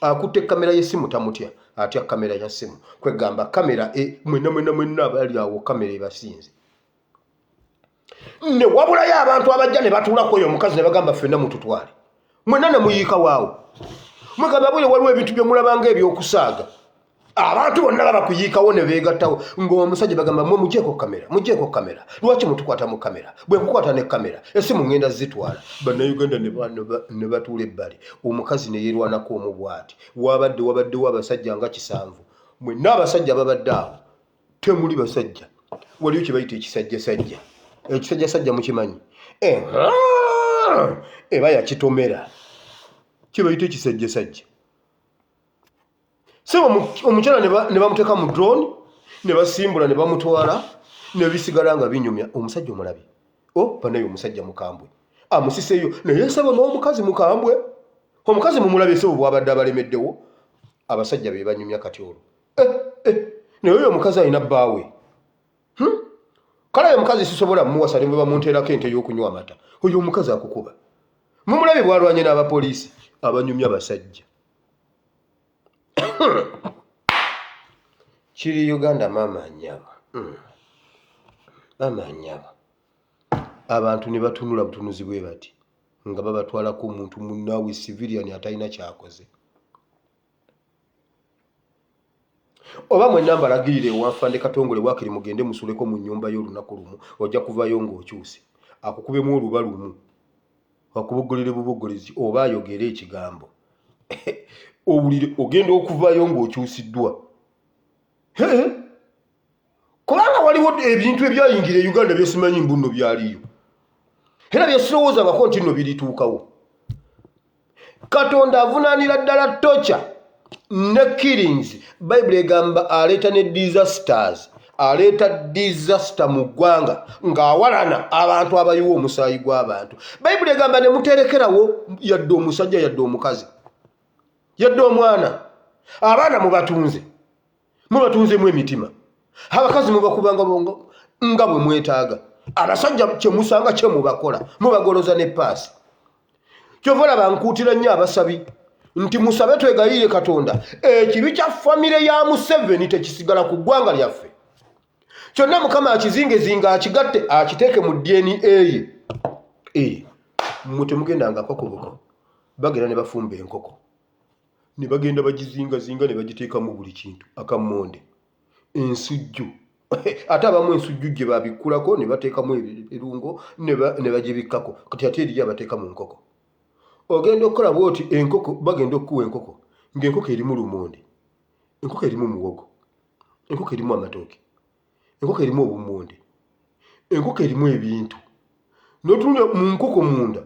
Akutte kamera y'essimu tamutya. Atya kamera ya ssimu. Kwegamba kamera mwenna abali awo kamera ebasinze. Ne wabulayo abantu abajja ne batuulako oyo omukazi ne bagamba ffenna mututwale. Mwenna ne muyiika waawo. Mwegamba bwe waliwo ebintu bye mulabanga ebyokusaaga. Abantu bonna babakuyiikawo ne beegattawo ng'omusajja bagamba mmwe muggyeko kamera. Lwaki mutukwata mu kamera? Bwe kukwata ne kamera essimu ngenda zitwala. Bannayuganda ne batuula ebbali. Omukazi ne yeerwanako omu bw'ati. Wabaddewo abasajja nga 7. Mwenna abasajja babadde awo temuli basajja. Waliyo kye bayita ekisajjasajja. Ekisajjasajja mukimanyi? Eba yakitomera. Kye bayita ekisajjasajja. Sebo omukyala ne bamuteeka mu drone ne basimbula ne bamutwala ne bisigala nga binyumya. Omusajja omulabi banaye omusajja mukambwe amusiseeyo naye sebo n'omukazi mukambwe. Omukazi mumulabye sebo bw'abadde abalemeddewo. Abasajja be banyumya kati olwo. Naye oyo omukazi alina bbaawe. Kale oyo omukazi sisobola mmuwasa ne bwe bamunteerako ente y'okunywa amata. Oyo omukazi akukuba. Mumulabye bw'alwanye n'abapoliisi abanyumya abasajja. Kiri Uganda mama nyaba. Mama nyaba. Abantu ne batunula butunuzi bwe bati nga babatwalako omuntu munnaabwe civilian atalina kyakoze. Oba mwenna mbalagirire wanfande Katongole bwakiri mugende musuleko mu nnyumba y'olunaku lumu ojja kuvayo ng'okyuse. Akukubemu oluba lumu. Akubogolere bubogolezi oba ayogere ekigambo. Owulire ogenda okuvayo ng'okyusiddwa. Kubanga waliwo ebintu ebyayingira e Uganda byesimanyi mbuno byaliyo. Era byesirowoozangako nti nno birituukawo. Katonda avunaanira ddala tocha ne killings. Bayibuli egamba aleeta ne disasters. Aleeta disaster mu ggwanga ng'awalana abantu abayiwa omusaayi gw'abantu. Bayibuli egamba ne muterekerawo yadde omusajja yadde omukazi. Yadde omwana. Abaana mubatunzemu emitima. Abakazi mubakubanga bongo nga bwe mwetaaga. Abasajja kye musanga kye mubakola. Mubagoloza ne paasi. Kyova olaba nkuutira nnyo abasabi nti musabe twegayire Katonda ekibi kya famire ya Museveni tekisigala ku ggwanga lyaffe. Kyonna Mukama akizingezinga akigatte akiteeke mu DNA ye. Mmwe temugendangako kubuko. Bagenda ne bafumba enkoko. Ne bagenda bagizingazinga ne bagiteeka mu buli kintu akammonde. Ensujju. Ate abamu ensujju gye babikkulako ne bateekamu ebirungo ne bagibikkako. Kati ate eriyo abateeka mu nkoko. Ogenda okukola bw'oti enkoko bagenda okukuwa enkoko ng'enkoko erimu lumonde. Enkoko erimu muwogo. Enkoko erimu amatooke. Enkoko erimu obummonde. Enkoko erimu ebintu. N'otunula mu nkoko munda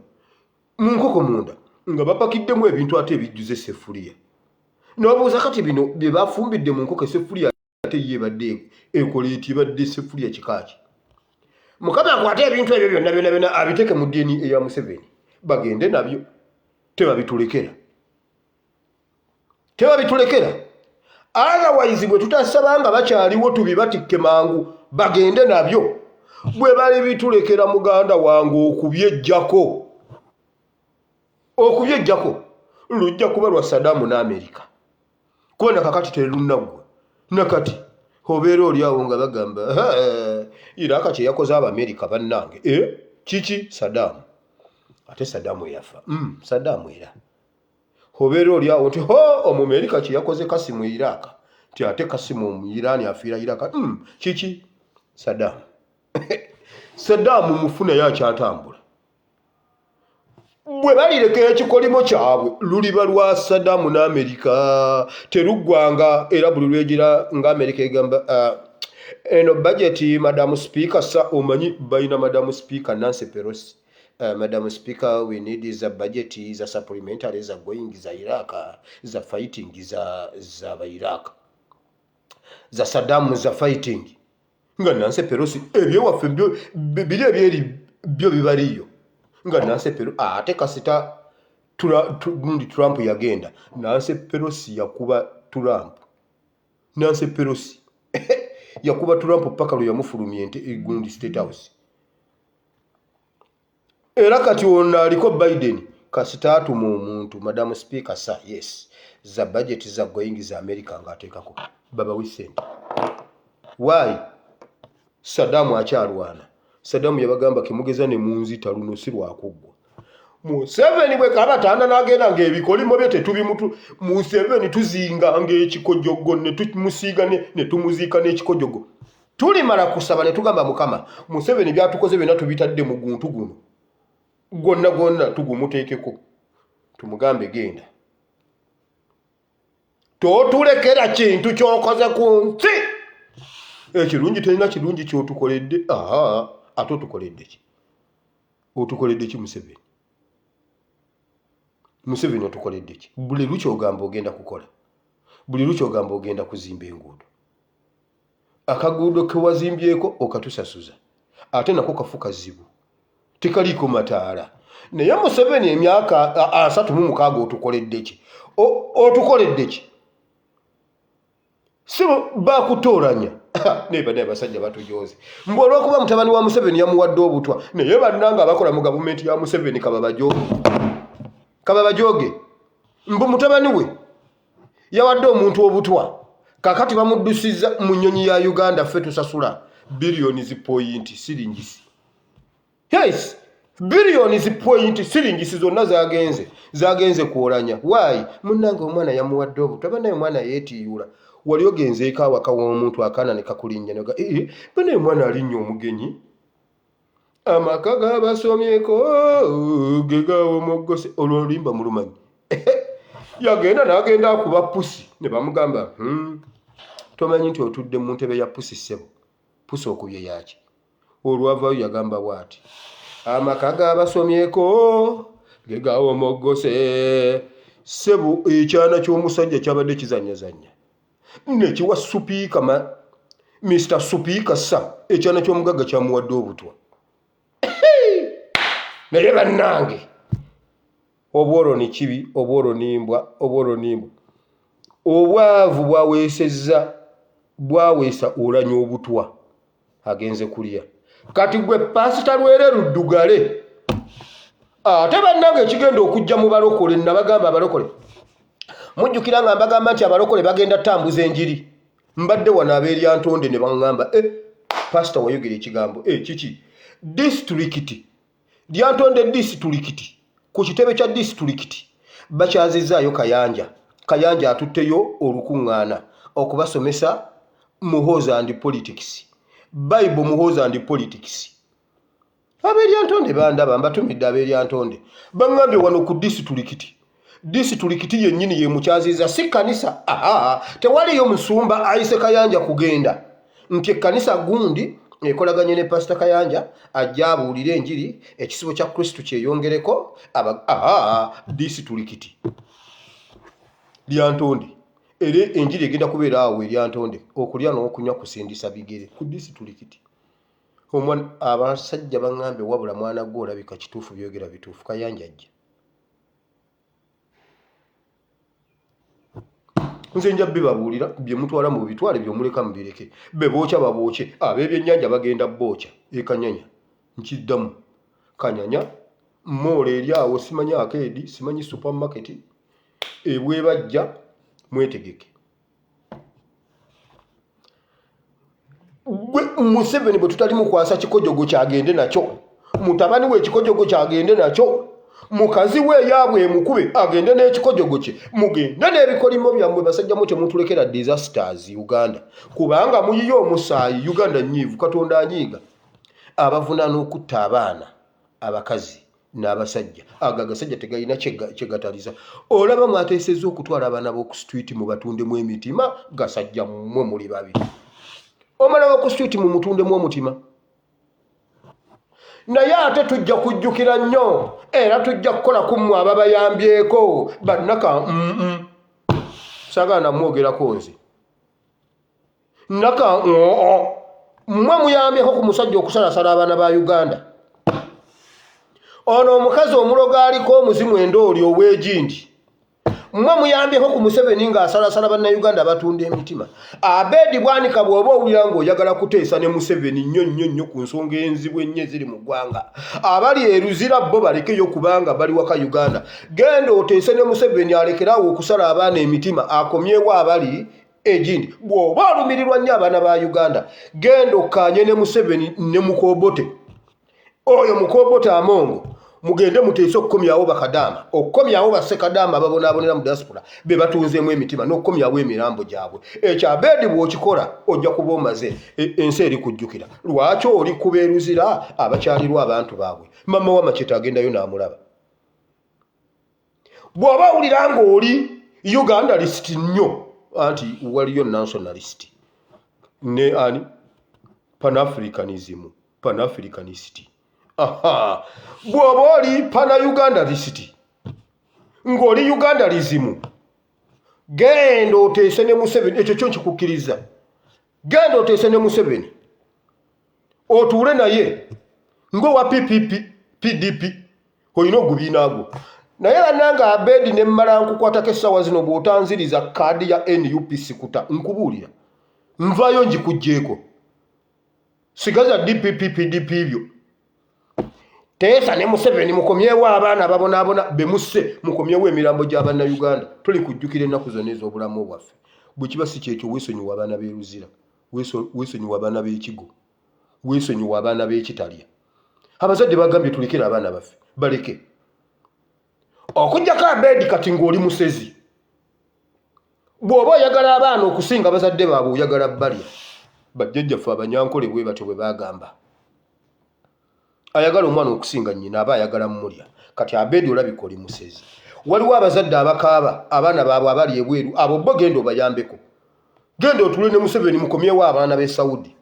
mu nkoko munda nga bapakiddemu ebintu ate ebijjuza essefuliya. N'obuuza kati bino bye bafumbidde mu nkoko essefuliya ate ye ebadde ekola eti ebadde essefuliya kikaaki. Mukama akwate ebintu ebyo byonna byonna abiteeke mu ddiini eya Museveni bagende nabyo. Tebabitulekera. Otherwise bwe tutasaba nga bakyaliwo tubibatikke mangu bagende nabyo. Bwe bali bitulekera muganda wange okubyejjako lujja kuba lwa Saddam n'Amerika. Kubona kakati terunaggwa nakati obeera oli awo nga bagamba Iraka kye yakoze Abamerika bannange. Kiki? Saddam. Ate Saddam yafa. Saddam era obeera oli awo nti Omumerika kye yakoze Kasimu Iraka ti ate Kasimu mu Irani afiira Iraka. Kiki? Saddam. Saddam mufuna yakyatambula. Bwe balireka ekikolimo kyabwe luliba lwa Saddam n'Amerika teruggwanga era buli lwegira nga Amerika egamba eno budget Madam Speaker sa omanyi balina Madam Speaker Nancy Pelosi. Madam Speaker, we need the budget, the supplementary, the going, the Iraq, the fighting, the Iraq. The Saddam, the fighting. Nga Nancy Pelosi, ebyo waffe bili ebyeri byo bibaliyo. Nga Nancy Pelosi, ate kasita Trump yagenda. Nancy Pelosi yakuba Trump. Nancy Pelosi yakuba Trump paka lwe yamufulumya ente egundi State House. Era kati wonna aliko Biden kasita atuma omuntu Madam Speaker sa yes za budget za going za America ng'ateekako baba wisente. Why? Saddam akyalwana. Saddam yabagamba kimugeza ne munzita luno si lwakuggwa. Museveni bwe kabatanda n'agenda ng'ebikolimo bye tetubimutu Museveni tuzinga ng'ekikojjogo ne tumusiiga ne tumuziika n'ekikojjogo. Tulimala kusaba ne tugamba Mukama Museveni byatukoze byonna tubitadde mu guntu guno. Gonna tugumuteekeko tumugambe genda. Totulekera kintu kyokoze ku nsi. Ekirungi terina kirungi kyotukoledde. Ate otukoledde ki? Otukoledde ki Museveni? Museveni otukoledde ki? Buli luki ogamba ogenda kukola. Buli luki ogamba ogenda kuzimba enguudo. Akaguudo ke wazimbyeko okatusasuza. Ate nako kafuka zibu. Tekaliko mataala. Naye Museveni emyaka 36 otukoledde ki? Otukoledde ki? Sibo bakutoranya. Neba abasajja batujoze. Mbolo kuba mutabani wa Museveni yamuwadde obutwa. Naye bannanga abakola mu gavumenti ya Museveni kababajoge. Mbu mutabani we yawadde omuntu obutwa. Kakati bamuddusiza mu nnyonyi ya Uganda ffe tusasula billions point siringisi. Yes, billions point siringisi zonna zagenze kuolanya. Why? Munnanga omwana yamuwadde obutwa. Banaye omwana yeetiyula. Wali ogenzeeko awaka w'omuntu akaana ne kakulinnya ne ga banaye omwana alinnye omugenyi. Amaka g'abasomyeko ge gawomogose olwolimba mu lumanyi. Yagenda n'agenda akuba pusi ne bamugamba tomanyi nti otudde mu ntebe ya pusi ssebo. Pusi okubye yaki. Olwavayo yagamba bw'ati amaka g'abasomyeko ge gawomogose ssebo ekyana ky'omusajja kyabadde kizanyazanya. Nekiwa supiika Mr. Supiika sa ekyana ky'omugagga kyamuwadde obutwa. Naye bannange obworo ni kibi obworo nimbwa obwavu bwaweesa olanya obutwa agenze kulya. Kati gwe pasita Lwere Luddugale ate bannange ekigenda okujja mu balokole nabagamba abalokole mujjukira nga mbagamba nti abalokole bagenda tambuza enjiri. Mbadde wano Abeeryantonde ne baŋŋamba pasita wayogera ekigambo kiki disitulikiti Lyantonde disitulikiti ku kitebe kya disitulikiti bakyazizaayo Kayanja atutteyo olukuŋŋaana okubasomesa muhoza and politics Bible muhoza and politics. Abeeryantonde bandaba mbatumidde Abeeryantonde baŋŋambye wano ku disitulikiti yennyini ye mukyaziza si kanisa. Tewaliyo musumba ayise Kayanja kugenda nti ekkanisa gundi ekolaganye ne Pastor Kayanja ajja abuulire enjiri ekisibo kya Kristo kyeyongereko disitulikiti lyantonde era enjiri egenda kubeera awo eryantonde okulya n'okunywa kusindisa bigere ku disitulikiti. Omwana abasajja baŋŋambe wabula mwana gwe olabika kituufu byogera bituufu Kayanja ajja. Nze nja bibabuulira bye mutwala mu bitwale by'omuleka mubireke be bookya babooke ab'ebyennyanja bagenda bookya ekanyanya nkiddamu kanyanya moola eri awo simanyi akeedi simanyi supermarket ebwebajja mwetegeke. Museveni bwe tutali mukwasa kikojogo kyagende nakyo mutabani we ekikojogo kyagende nakyo mukazi we yaabwe mukube agende n'ekikojogo kye mugende n'ebikolimo byammwe basajja mu temutulekera disasters Uganda kubanga muyiyo omusaayi Uganda nyiivu Katonda anyiiga abavunaana okutta abaana abakazi n'abasajja agasajja tegayina kyegataliza. Olaba mwateesezza okutwala abaana b'oku street mu batundemu emitima gasajja mmwe muli babiri omala w'oku street mu mutundemu omutima. Naye ate tujja kujjukira nnyo era tujja kukola ku mmwe ababayambyeko bannaka saagaana mwogerako nze naka mmwe muyambyeko ku musajja okusalasala abaana ba Uganda. Ono omukazi omuloga aliko omuzimu endooli ow'egindi mmwe muyambyeko ku Museveni ng'asalasala bannayuganda abatunda emitima. Abedi Bwanika bw'oba owulira ng'oyagala kuteesa ne Museveni nnyo ku nsonga enzibu ennyo eziri mu ggwanga abali eruzira bo balekeyo kubanga bali waka Uganda. Genda oteese ne Museveni alekerawo okusala abaana emitima akomyewo abali egindi. Bw'oba alumirirwa nnyo abaana ba Uganda genda okkaanye ne Museveni ne Mukobote oyo Mukobote Amongo mugende muteese okukomyawo bakadaama okukomyawo bassekadaama babonaabonera mu diaspora be batunzeemu emitima n'okukomyawo emirambo gyabwe. Ekyo Abedi bw'okikola ojja kuba omaze ensi eri kujjukira. Lwaki oli kubeeruzira abakyalirwa abantu baabwe? Mama wa Macheta agendayo n'amulaba. Bw'oba owulira ng'oli Ugandalist nnyo anti waliyo nationalist ne ani Pan-Africanist. Bw'oba oli Pan-Ugandalist ng'oli Ugandalism genda oteese ne Museveni. Ekyo kyo nkikukkiriza. Genda oteese ne Museveni otuule naye ng'owa PDP olina ogubiina agwo. Naye bannanga Abedi ne mmala nkukwatako essaawa zino bw'otanziriza kaadi ya NUP sikuta nkubuulira nvaayo ngikuggyeeko sigaza DPP PDP byo. Teesa ne Museveni mukomyewo abaana babonaabona bemusse mukomyewo emirambo gy'abannayuganda. Tuli kujjukira ennaku zonna ez'obulamu bwaffe. Bwe kiba si kyekyo weesonyiwa abaana b'eruzira weesonyiwa abaana b'ekigo weesonyiwa abaana b'ekitalya. Abazadde bagambye tulekere abaana baffe baleke okujjako Abedi kati ng'oli musezi. Bw'oba oyagala abaana okusinga abazadde baabwe oyagala balya. Bajjajjaffe abanyankole bwe batyo bwe bagamba ayagala omwana okusinga nnyina aba ayagala mmulya. Kati Abedi olabika oli musezi. Waliwo abazadde abakaaba abaana baabwe abali ebweru abo bo genda obayambeko. Genda otule ne Museveni mukomyewo abaana b'e Saudi.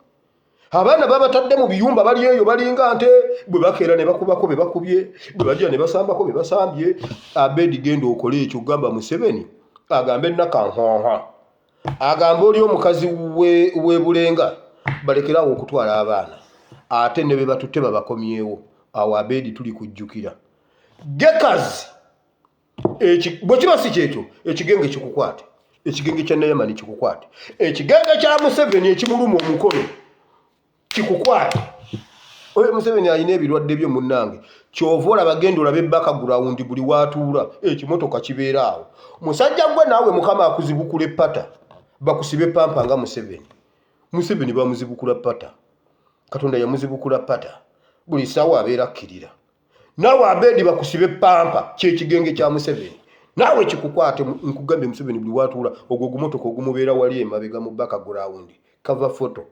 Abaana babatadde mu biyumba bali eyo balinga nte bwe bakeera ne bakubako be bakubye bwe bajja ne basambako be basambye. Abedi genda okole ekyo gamba Museveni agambe nakanhonha agamba oli omukazi we Bulenga balekerawo okutwala abaana ate ne be batutte babakomyewo. Awo Abedi tuli kujjukira gekazi bwe kiba si kyekyo ekigenge kikukwate ekigenge kya Nayamani kikukwate ekigenge kya Museveni ekimuluma omukono kikukwate. Oyo Museveni alina ebirwadde byo munnange kyova olaba genda olabe background buli waatuula ekimotoka kibeera awo. Musajja gwe naawe Mukama akuzibukula epata bakusibe pampa nga Museveni bamuzibukula pata. Katonda yamuzibukula pata buli ssaawa abeera akkirira. Naawe Abedi bakusibe pampa kyekigenge kya Museveni naawe kikukwate. Nkugambye Museveni buli waatuula ogwo gumotoka ogumubeera wali emabega mu background cover photo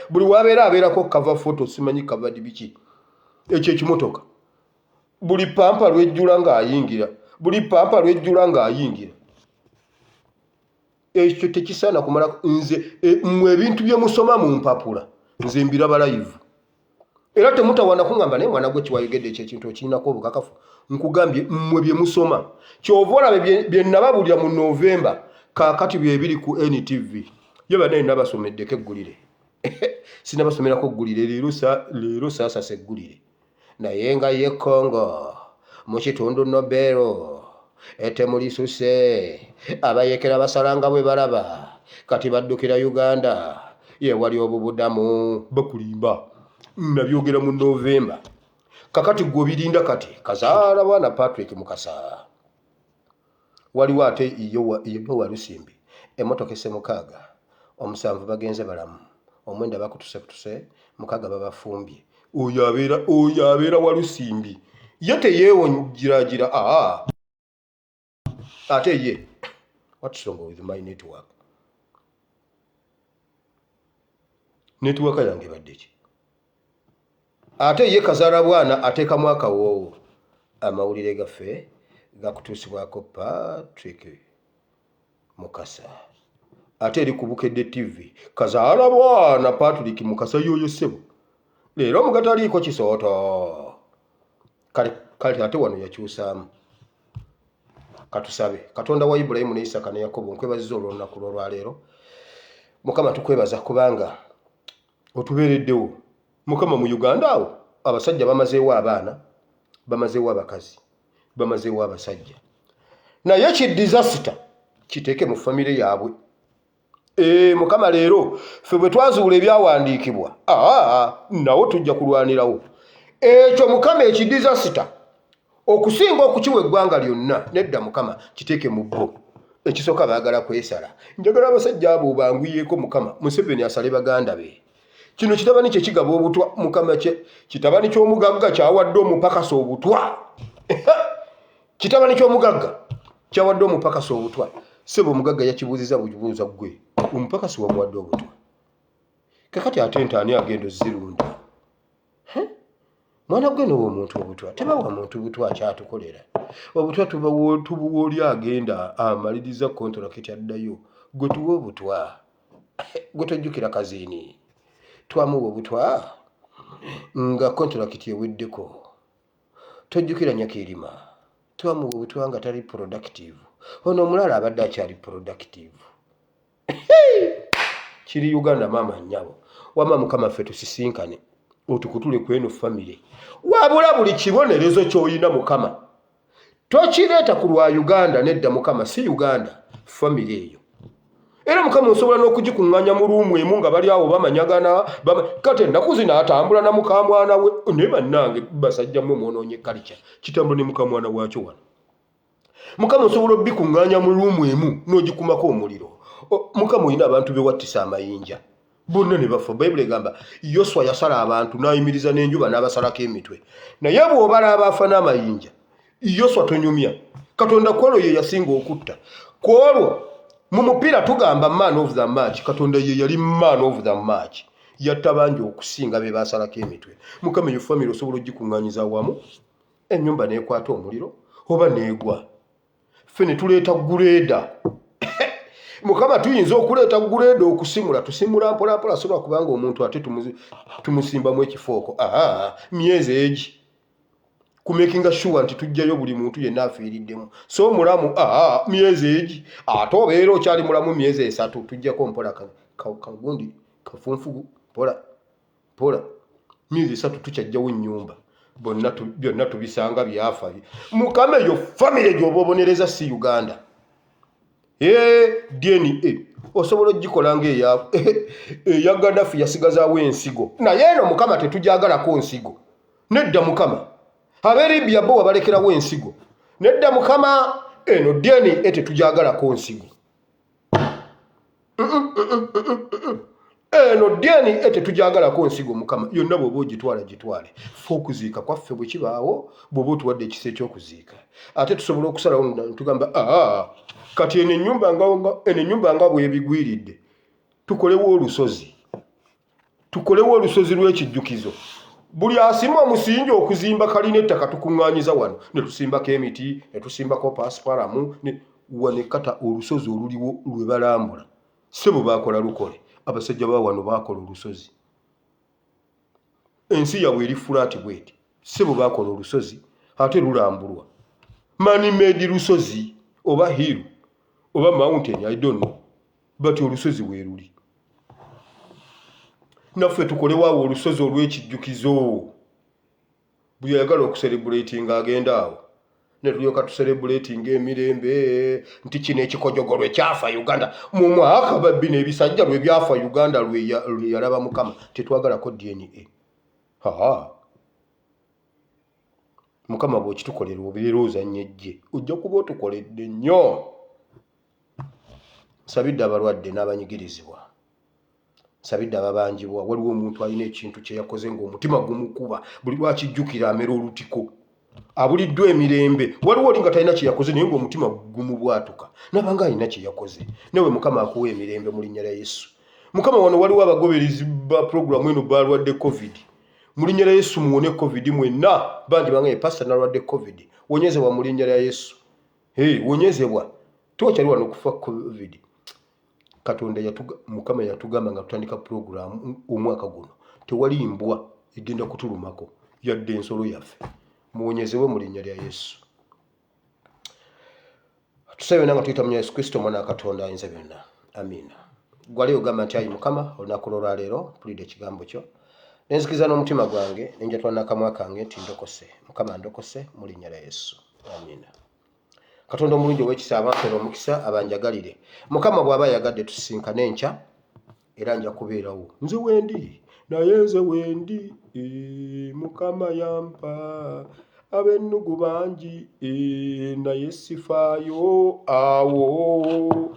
buli wabeera abeerako cover photo simanyi cover biki ekyo ekimotoka buli pampa lwejjula ng'ayingira. Ekyo tekisaana kumala nze mmwe ebintu bye musoma mu mpapula nze mbiraba live era temutawana kungamba naye mwana gwe kiwayogedde ekyekintu okirinako obukakafu nkugambye mmwe bye musoma kyova olabe bye nababulira mu November kaakati bye biri ku NTV ye banaye nabasomeddeko eggulire sinabasomerako eggulire leero saasasa eggulire naye nga ye Congo mu kitundu Nobero etemulisuse abayekera basalanga bwe balaba kati baddukira Uganda ye wali obubudamu bakulimba nabyogera mu November kakati gwe birinda kati kazaala bwana Patrick Mukasa waliwo ate iyo Walusimbi emotoka essemukaaga omusanvu bagenze balamu omwenda bakutuse mukaaga babafumbye oyo abeera Walusimbi ye teyeewonjiragira ate ye what's wrong with my network yange badde ki ate ye kazaala bwana ateekamu akawoowo amawulire gaffe gakutuusibwako Patrick Mukasa ate eri ku Bukedde TV kazaala bwana Patrick Mukasa yoyo ssebo leero mugataliiko kisooto kale ate wano yakyusaamu katusabe Katonda wa Ibulayimu ne Isaka ne Yakobo nkwebaziza olw'olunaku lw'olwaleero Mukama tukwebaza kubanga otubeereddewo Mukama mu Uganda awo abasajja bamazeewo abaana bamazeewo abakazi bamazeewo abasajja naye ki disaster kiteeke mu famire yaabwe Mukama leero ffe bwe twazuula ebyawandiikibwa nawo tujja kulwanirawo ekyo Mukama ekidisasita okusinga okukiwa eggwanga lyonna nedda Mukama kiteeke mu bbo ekisooka baagala kwesala njagala abasajja abo banguyeko Mukama Museveni asale baganda be kino kitabani kye kigaba obutwa Mukama kitabani ky'omugagga kyawadde omupakasi obutwa kitabani ky'omugagga kyawadde omupakasi obutwa sebo omugagga yakibuuziza bubuuza gwe omupakasi wamuwadde obutwa kakati ate ntaani agenda ozirunda mwana gwe n'owa omuntu obutwa tebawa muntu butwa akyatukolera obutwa tubuwa oli agenda amaliriza kontrakiti addayo gwe tuwa obutwa gwe tojjukira kaziini twamuwa obutwa nga kontrakiti eweddeko tojjukira Nyakirima twamuwa obutwa nga tali productive ono omulala abadde akyali productive kiri Uganda maama nnyabo wama Mukama ffe tusisinkane otukutule kweno famire wabula buli kibonerezo ky'olina Mukama tokireeta ku lwa Uganda nedda Mukama si Uganda famire eyo era Mukama osobola n'okugikuŋŋaanya mu luumu emu nga bali awo bamanyagana kati ennaku zino atambula na mukamwana we ne bannange basajja mmwe mwonoonye kalica kitambula ne mukamwana waakyo wano Mukama osobola obbikuŋŋaanya mu luumu emu n'ogikumako omuliro Mukama olina abantu be wattisa amayinja bonna ne bafa Bayibuli egamba Yoswa yasala abantu n'ayimiriza n'enjuba n'abasalako emitwe naye bw'obala abaafa n'amayinja Yoswa tonyumya Katonda kwolwo ye yasinga okutta kwolwo mu mupiira tugamba man of the match Katonda ye yali man of the match yatta bangi okusinga be basalako emitwe Mukama eyo famire osobola ogikuŋŋaanyiza wamu ennyumba n'ekwata omuliro oba n'egwa ffe ne tuleeta guleeda Mukama tuyinza okuleeta guleeda okusimula tusimula mpolampola asobola kubanga omuntu ate tumusimbamu ekifooko myezi egi kumakinga sure nti tujjayo buli muntu yenna afiiriddemu so mulamu myezi egi ate obeera okyali mulamu myezi 3 tujjako mpola kagundi kafunfugu pola myezi 3 tukyajjawo ennyumba byonna tubisanga byafa Mukama eyo famire gy'oba obonereza si Uganda DNA osobola ogikola ng'eya Gaddafi yasigazaawo ensigo naye eno Mukama tetujyagalako nsigo nedda Mukama ab'Eribya bo wabalekerawo ensigo nedda Mukama eno DNA tetujyagalako nsigo eno DNA tetujyagalako nsigo Mukama yonna bw'oba gitwale ffe okuziika kwaffe bwe kibaawo bw'oba otuwadde ekisa eky'okuziika ate tusobola okusalawo tugamba kati eno ennyumba nga bw'ebigwiridde tukolewo olusozi lw'ekijjukizo buli asima omusingi okuzimba kalina ettaka tukuŋŋaanyiza wano ne tusimbako emiti ne tusimbako pasipalamu wane kata olusozi oluliwo lwe balambula sebo baakola lukole abasajja ba wano baakola olusozi ensi yawe eri flat bweti sebo bakola olusozi ate lulambulwa man made lusozi oba hill oba mountain I don't know but olusozi weeruli naffe tukolewawo olusozi olw'ekijjukizo bwe yagala okucelebrating agenda awo ne tulyoka tucelebrating emirembe nti kino ekikojogolwe ekyafa Uganda mu mwaka 2007 lwe byafa Uganda lwe yalaba Mukama tetwagalako DNA Mukama bw'okitukolera obirowooza nnyejje ojja kuba otukoledde nnyo. Nsabidde abalwadde n'abanyigirizibwa, nsabidde ababanjibwa. Waliwo omuntu alina ekintu kye yakoze ng'omutima gumukuba buli lwakijjukira amera olutiko abuliddwa emirembe. Waliwo oli nga talina kye yakoze naye ng'omutima gumubwatuka nabanga alina kye yakoze. Newe Mukama akuwa emirembe mu linnya lya Yesu. Mukama wano waliwo abagoberezi ba programu eno balwadde COVID. Mu linnya lya Yesu muwone COVID mwenna. Bangi bangaye pastor nalwadde COVID. Wonyezebwa mu linnya lya Yesu. Wonyezebwa. Tuwakyali wano okufa COVID. Katonda Mukama yatugamba nga tutandika programu omwaka guno tewali mbwa egenda kutulumako yadde ensolo yaffe. Muwonyezebwe mu linnya lya Yesu. Tusebe nanga tuyita mu Yesu Kristo mwana Katonda ayinza byonna. Amina. Gwali ogamba nti ayi Mukama olunaku lwaleero mpulidde ekigambo kyo nenzikiriza n'omutima gwange nenjatula n'akamwa kange nti ndokose. Mukama ndokose mu linnya lya Yesu. Amina. Katonda omulungi ow'ekisa abantu omukisa abanjagalire. Mukama bw'aba yagadde tusisinkane enkya era nja kubeerawo. Nze wendi naye nze wendi Mukama yampa ab'ennugu bangi naye sifaayo awo.